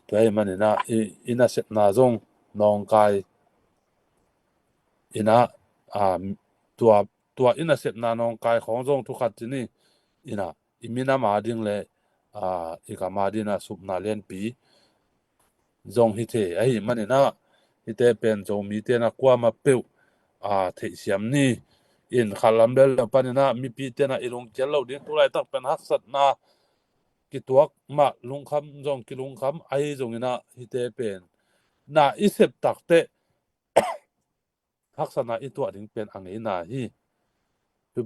te manina ina set na zong nong kai ina tua ina set na nong kai khong zong thu khat ni ina imina ma ding le ika ma dina sup na len pi zong hi the ai manina ite pen zo mi te na kwa ma pe the siam ni in khalam bel panina mi pi te na ilung chel lo ding tu lai tak pen hak sat na ki tuak ma lung kham zong ki lung kham ai zong ina ite pen na isep tak te hak sana itu ding pen angai na hi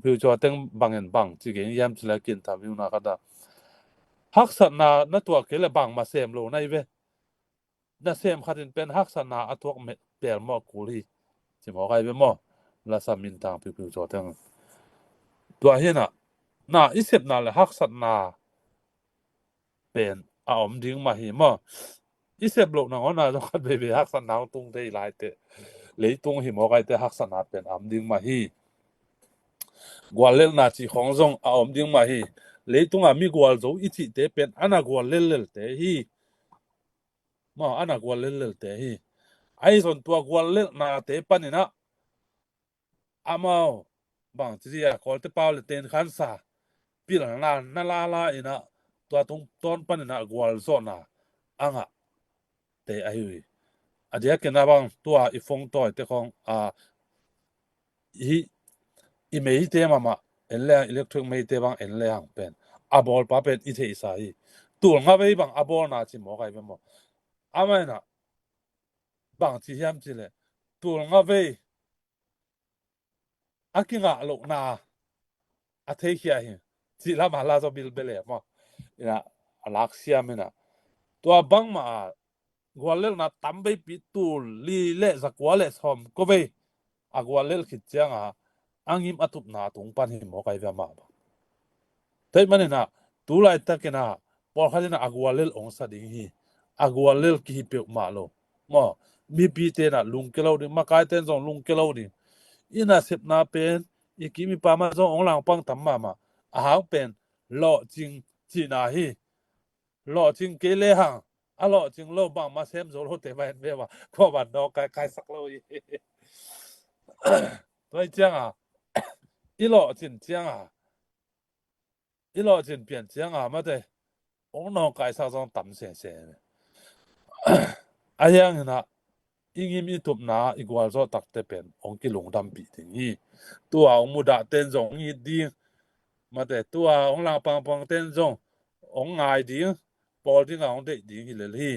piu cho teng bangen bang chi ge yam chila kin tham yu na kada hak sana na tua ke le bang ma sem lo nai ve na sem khatin pen hak sana atuak me per mo kuli chi mo kai ve mo la sa min tang piu cho teng tua hi na isep na le hak sana pen om ding ma hi mo isep lo na ona zo khat be hak sana tung dei lai te lấy tung hi mo kai te hak sana pen am ding ma hi gwalel na chi khong zong om ding ma hi lấy tung mi gwal zo ichi te pen ana gwal lel te hi ma ana gwal lel te hi ai zon tua gwal lel na te panina amao bang chi ya kol te paul ten khan sa pil na la ina tua tung ton panina gwal zo na anga te ai wi adia ke na bang tua I phong toy te khong hi I mei te mama en le electric mei te bang en le hang pen abol pa pen I the sa hi tu nga bei bang abol na chi mo kai be mo amai na bang chi hiam chi le tu nga bei akinga lo na a the khia hi chi la ma la zo bil bele mo ina alak sia mena to bang ma gwalel na tambe pi tu li le zakwale som ko be agwalel khit changa angim atup na tung pan hi mo kai ve ma ba te manena tu lai takena por khalina agwalel ong sa ding hi agwalel ki hi pe ma lo mo mi pi te na lung ke lo ding ma kai ten zong lung ke lo ding ina sep na pen I ki mi pa ma zong ong lang pang tam ma a hang pen lo jing chi na hi lo jing ke le hang a lo jing lo bang ma sem zo lo te ba ve ba ko ba no kai sak lo yi toi chang I lo jin chang I lo jin pian chang ma de ong no kai sa zong tam se se ayang na ingim I tup na igual zo tak te pen ong ki lung dam pi ting hi tua ong mu da ten zong hi ding ma de tua ong lang pang ten zong ong ngai ding pol ding ong de ding hi le hi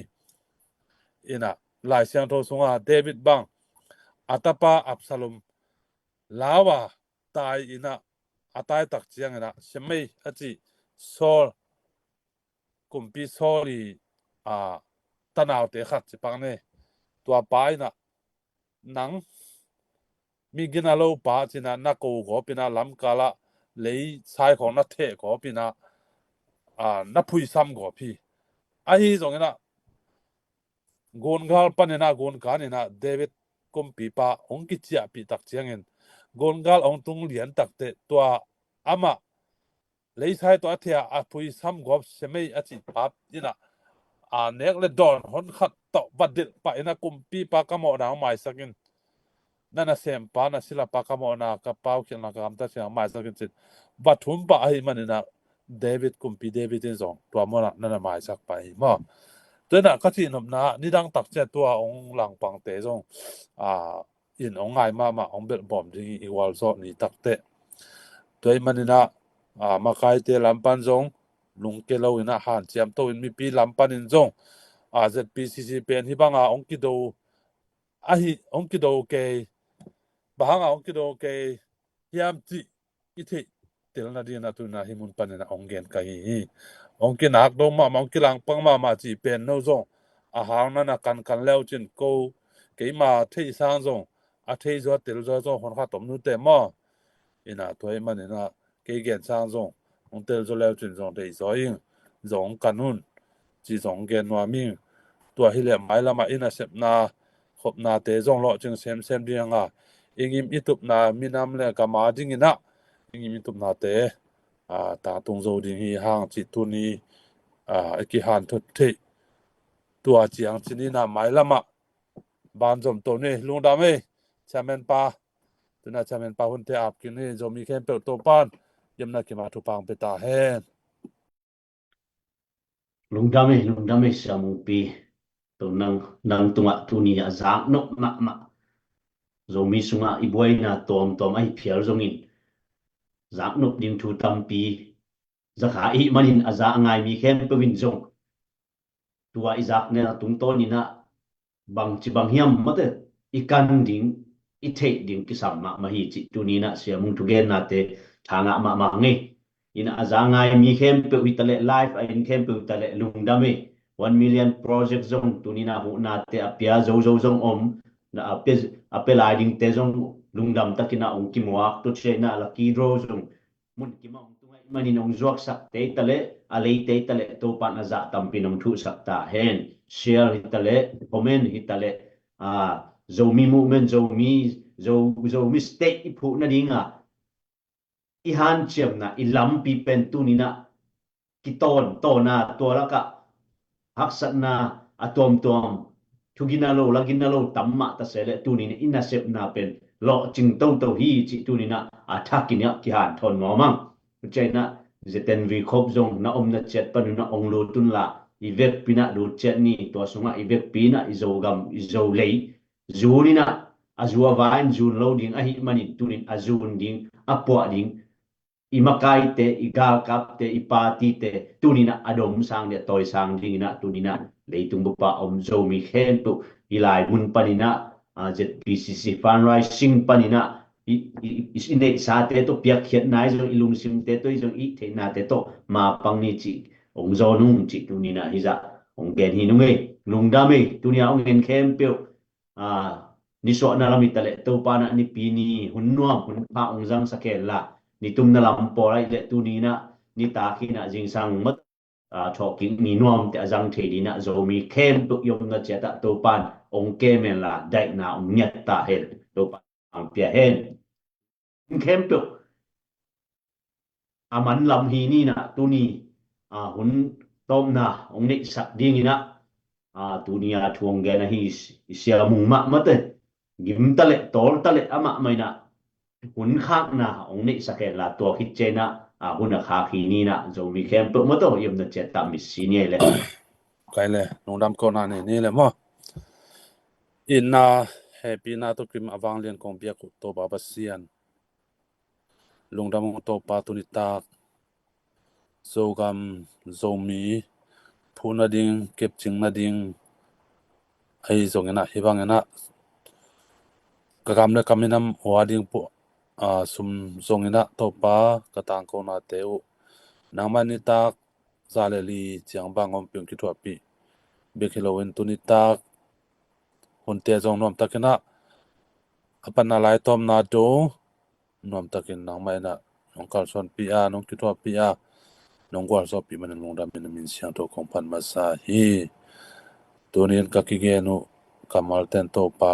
ina lai siang tho sunga David bang atapa Absalom lawa tai ina atai tak chiang ina semei achi sol kumpi soli tanaw te khat chi pang ne tua pai na nang mi gina lo pa china na ko go pina lam kala lei sai khong na the go pina na phui sam go phi a hi zong na gon gal panena gon kanena David kumpi pa ong ki chia pi tak chiangin gon gal ong tung lian tak te tua ama lei sai to thia a phui sam go semei achi pap ina nek le don hon khat to badil pa ina kumpi pa ka mo na mai sakin นั่นน่ะเสียมปานะศิลปะกรรมนะกับเป้าเขียนนักกรรมแต่เสียงไม่สักจิตวัตถุปะไอ้มันนี่นะเดวิดกุมพีเดวิดที่สองตัวมันนั่นน่ะไม่สักไปมั้งตัวน่ะก็ที่นำนะนี่ดังตักเจ้าตัวองค์หลังปังเตะจงอินองค์ไงมาองค์เบ็ดบอมจริงอีกวันโซนี่ตักเตะตัวมันนี่นะมาใครเตะลำปันจงลุงเกลาอินะหันเจียมโตอินมีปีลำปันอินจงZPCC เป็นที่บางองค์กิโดองค์กิโดเกbahanga onkido ke hiam ti ithi tilna dina tuna himun panena ongen ka hi onkin hak do ma onkilang pangma ma chi pen no zong a hangna na kan leo chin ko ke ma thei sang zong a thei zo til zo zo hon kha tom nu te mo ina thoi manena ke gen sang zong on tel zo leo chin zong dei zo ing zong kanun chi zong gen wa ming tua hi le mai lama ina sep na khop na te zong lo ching sem dianga ingim itup na minam le kama ding ina ingim itup na te ta tung zo ding hi hang chi tu ni ki han thot the tua chiang chini na mai lama ban jom to ne lung da me chamen pa tuna chamen pa hun te ap kin ni zo mi khem pe to pan yam na ki ma thu pang pe ta hen lung dame samu pi to nang tunga tuni ya zak nok ma zo mi sunga ibuai na tom ai phial zongin zak nok ding thu tampi zakha I manin aza ngai mi khem pe win zong tua izak ne tung to ni na bang chi bang hiam mate ikan ding I the ding ki sam ma hi chi tu ni na sia mung tu gen na te thanga ma nge ina aza ngai mi khem pe wi tale life I in khem pe tale lung dame 1 million project zong tu ni na hu na te apia zo zong om na ape lai ding te zong lung dam takina ong ki muak tu che na la ki ro zong mun ki ma mani nong zuak sak te tale alei te tale to pa na za tampi nong thu sak ta hen share hitale comment hitale zo mi movement zo mistake ipu na dinga I han chem na I lam pi pen tu ni na ki to na to la ka haksat na atom thugina lo lagina lo tamma ta sele tu ni ina sep na pen lo ching to hi chi tu ni na athakin ya ki han thon mo mang chaina zeten vi khop zong na na chet pan na ong lo tun la ivek pina do chet ni to sunga ivek pina izogam izo lei zunina azua vain zun loading ahi manin tunin azun ding apwa ding imakai te igal kap te ipati te tunina adom sang de toy sang ding na tunina leitung bupa om zo mi khen tu ilai mun panina ZPCC fundraising panina is ine sa te to piak khiat nai zo ilung sim te to zo I the na te to ma pang ni chi ong zo nung chi tunina hiza ong gen hi nungai lungdame tunia ong gen khem pe ni so na lamit tale to pa na ni pini hunnuam hun pa ong jang sakela ni tum na lam po lai le tu ni na ni ta khi na jing sang mat talking ni nuam te ajang the di na zo mi khem tu yom na che ta to pan ong ke men la dai na ong nyat ta hen to pa ang pia hen khem tu aman lam hi ni na tu ni hun tom na ong ni sak ding ina tu ni thuang ge na hi sia mung ma mate gim tale tol tale ama mai na hun khak na ong ni sake la to khit che na hun kha khi ni na zo mi khem pe mo to yem na che ta mi si ni le kai le nong dam ko na ni le mo in na happy na to kim awang lian kong pia ku to ba sian lung dam to pa tu ni ta zo gam zo mi phuna ding kep ching na ding ai zong na hibang na ka gam le kaminam wading po sum zong ina to pa katang ko na teu nangmani tak zaleli chiang bangom pyong ki thwa pi bekhilowen tuni tak honte zong nom takena apana lai tom na do nom takin nangmai na nongkal son pi nong ki thwa pi nong gwal so pi man nong dam min siang to kongpan masa hi tonin kakigenu kamal ten to pa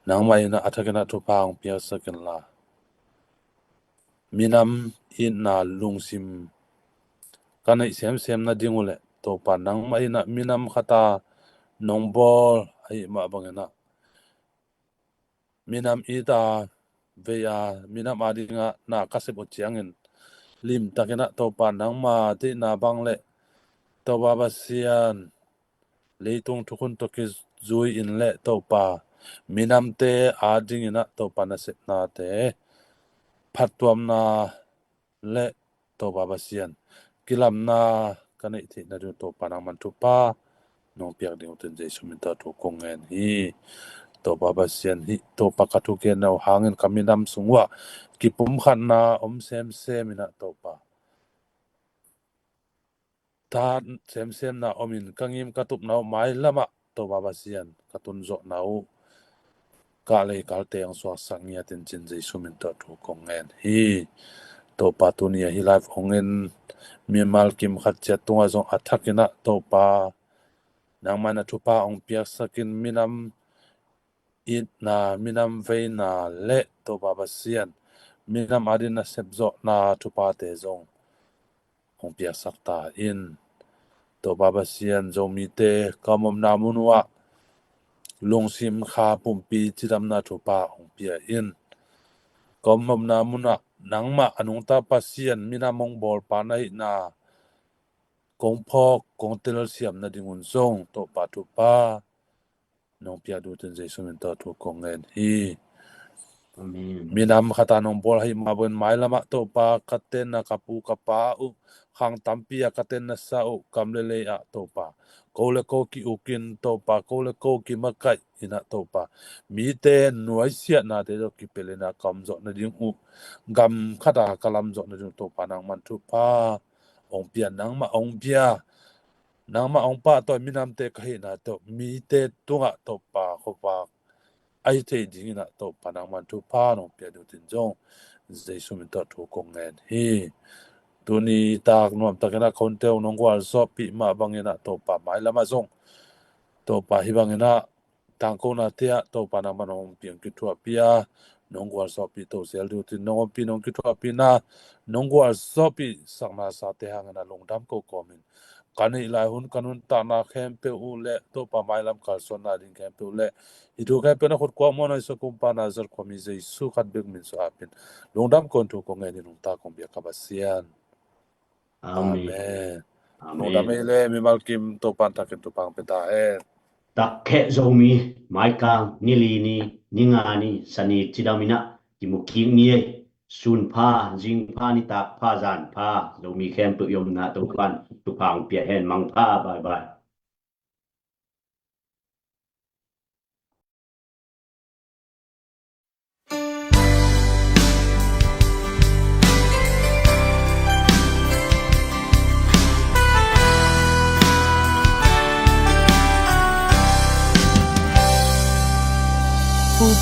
nangmai na athakena to pa ong pia sakin la minam in na lungsim kanai sem na dingule to pa nangmai na minam khata nongbol ai ma bangena minam ita veya minam adinga na kasep chiangin lim takena to pa nang ma ti na bangle to baba sian leitung thukun to ki zui in le to pa minam te ading ina to pa na sep na te phatwam na le to baba sian kilam na kanai thi na to pa nang man thu pa nong piak ding ten jai sumin ta to kongen hi to baba sian hi to pa ka thu ke no hangin kaminam sungwa ki pum khan na om sem sem ina to pa ta sem sem na omin kangim katup nau mai lama to baba sian katun zo nau ka le kal te ang swa sangya ten chin jai sumin ta thu kongen hi to pa tu ni hi life hongen mi mal kim khat chat tunga zong athakina to pa nang mana thu pa ong piak sakin minam it na minam ve na le to baba sian minam adin na sepzo na thu pa te zong ong piak sakta in to baba sian zo mi te kamom na munwa longsim kha pumpi chidam na thu pa ong pia in kamom na munwa nangma anung ta pasian minamong bol pa nai na kong phok kong tel siam na dingun zong to pa thu pa nong pia du ten jai sumin ta thu kongen hi Amen. minam khata nong bol hai ma bon mai lama to pa katen na kapu kapa u khang tampia katen na sa u kamle le a to pa kole ko ki ukin to pa kole ko ki makai ina to pa mi te nuai sia na te do ki pele na kam zo na ding u gam khata kalam zo na ding to pa nang man thu pa ong pia nang ma ong pia nang ma ong pa to minam te kai na to mi te tunga to pa kho pa ai te ding na to pa nang man thu pa nong pia du tin jong zai sumin to thu kongen hi tuni tak nuam takena konteu nong gwal so pi ma bangena to pa mai lama zong to pa hi bangena tangko na tia to pa nang manong piang ki thua pia nong gwal so pi to sel du tin nong pi nong ki thua pi na nong gwal so pi sakna sa te hangena longdam ko komin kani lai hun kanun ta na khem pe u le to pa mai lam kal son na ding khem pe u le itu khem pe na khot ko mo na so kum pa na zar ko mi zai su khat bek min so apin longdam kon thu ko ngai ni nong ta kom bia ka basian Amen. amen longdam le mi mal kim to pan ta ken to pang pe ta Tak ke zomi mai kang nili ni ninga ni sani chidamina kimuking ni sun pha jing pha ni tak pha zan pha zomi khem tu yom na tu pan tu pang pia hen mang pha bye bye.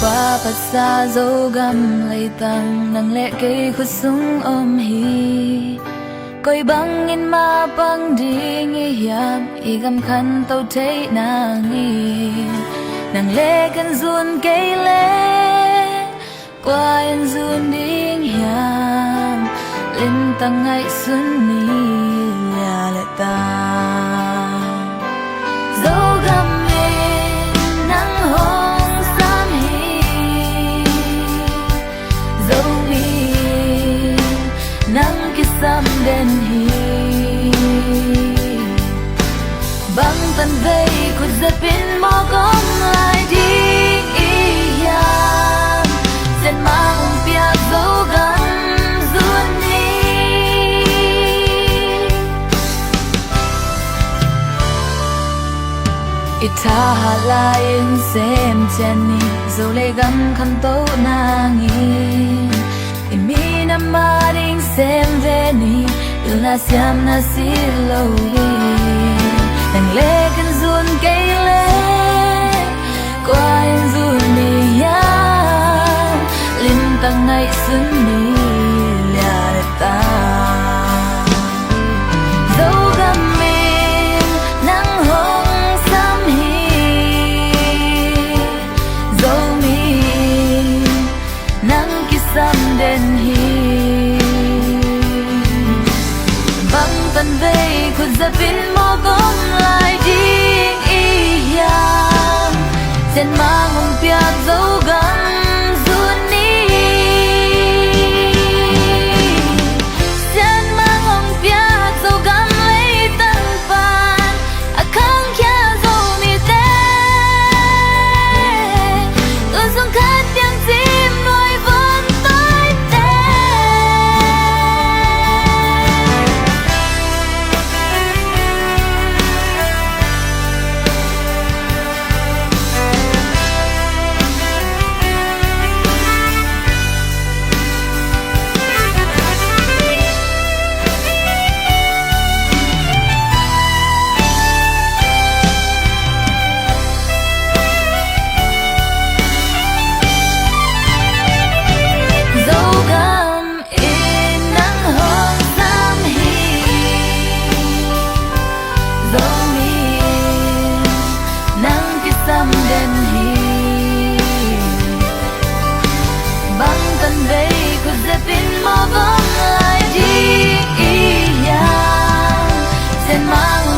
Ba bát xa dấu găm lây tăng nang lệ cây khut sung ôm hi coi băng in ma băng đi nghi hiam i gam khăn tàu thấy nàng lệ cần ruồn cây lệ qua in ruồn đi hiam lên tăng ngày xuân ni nhà lệ tăng dấu găm nắng hôn nắng kisam den hi băng tan vây khuất giật pin mò con lại đi yam sen mang pia dấu gam zuan ni ita halain sem chani dấu lê gam khăn tấu nangin Minam maring sem veni Ilna siam na silowi Nang leken zun kay le Qua in zun niyam Lintang ngay sun ni liareta Dấu gamin nang hong sam hi Dấu mi nang kisam den tan vây khuất giật pin mò con lại đi yam sen mang hồng piak dấu gam mò gom lại đi. Sen mang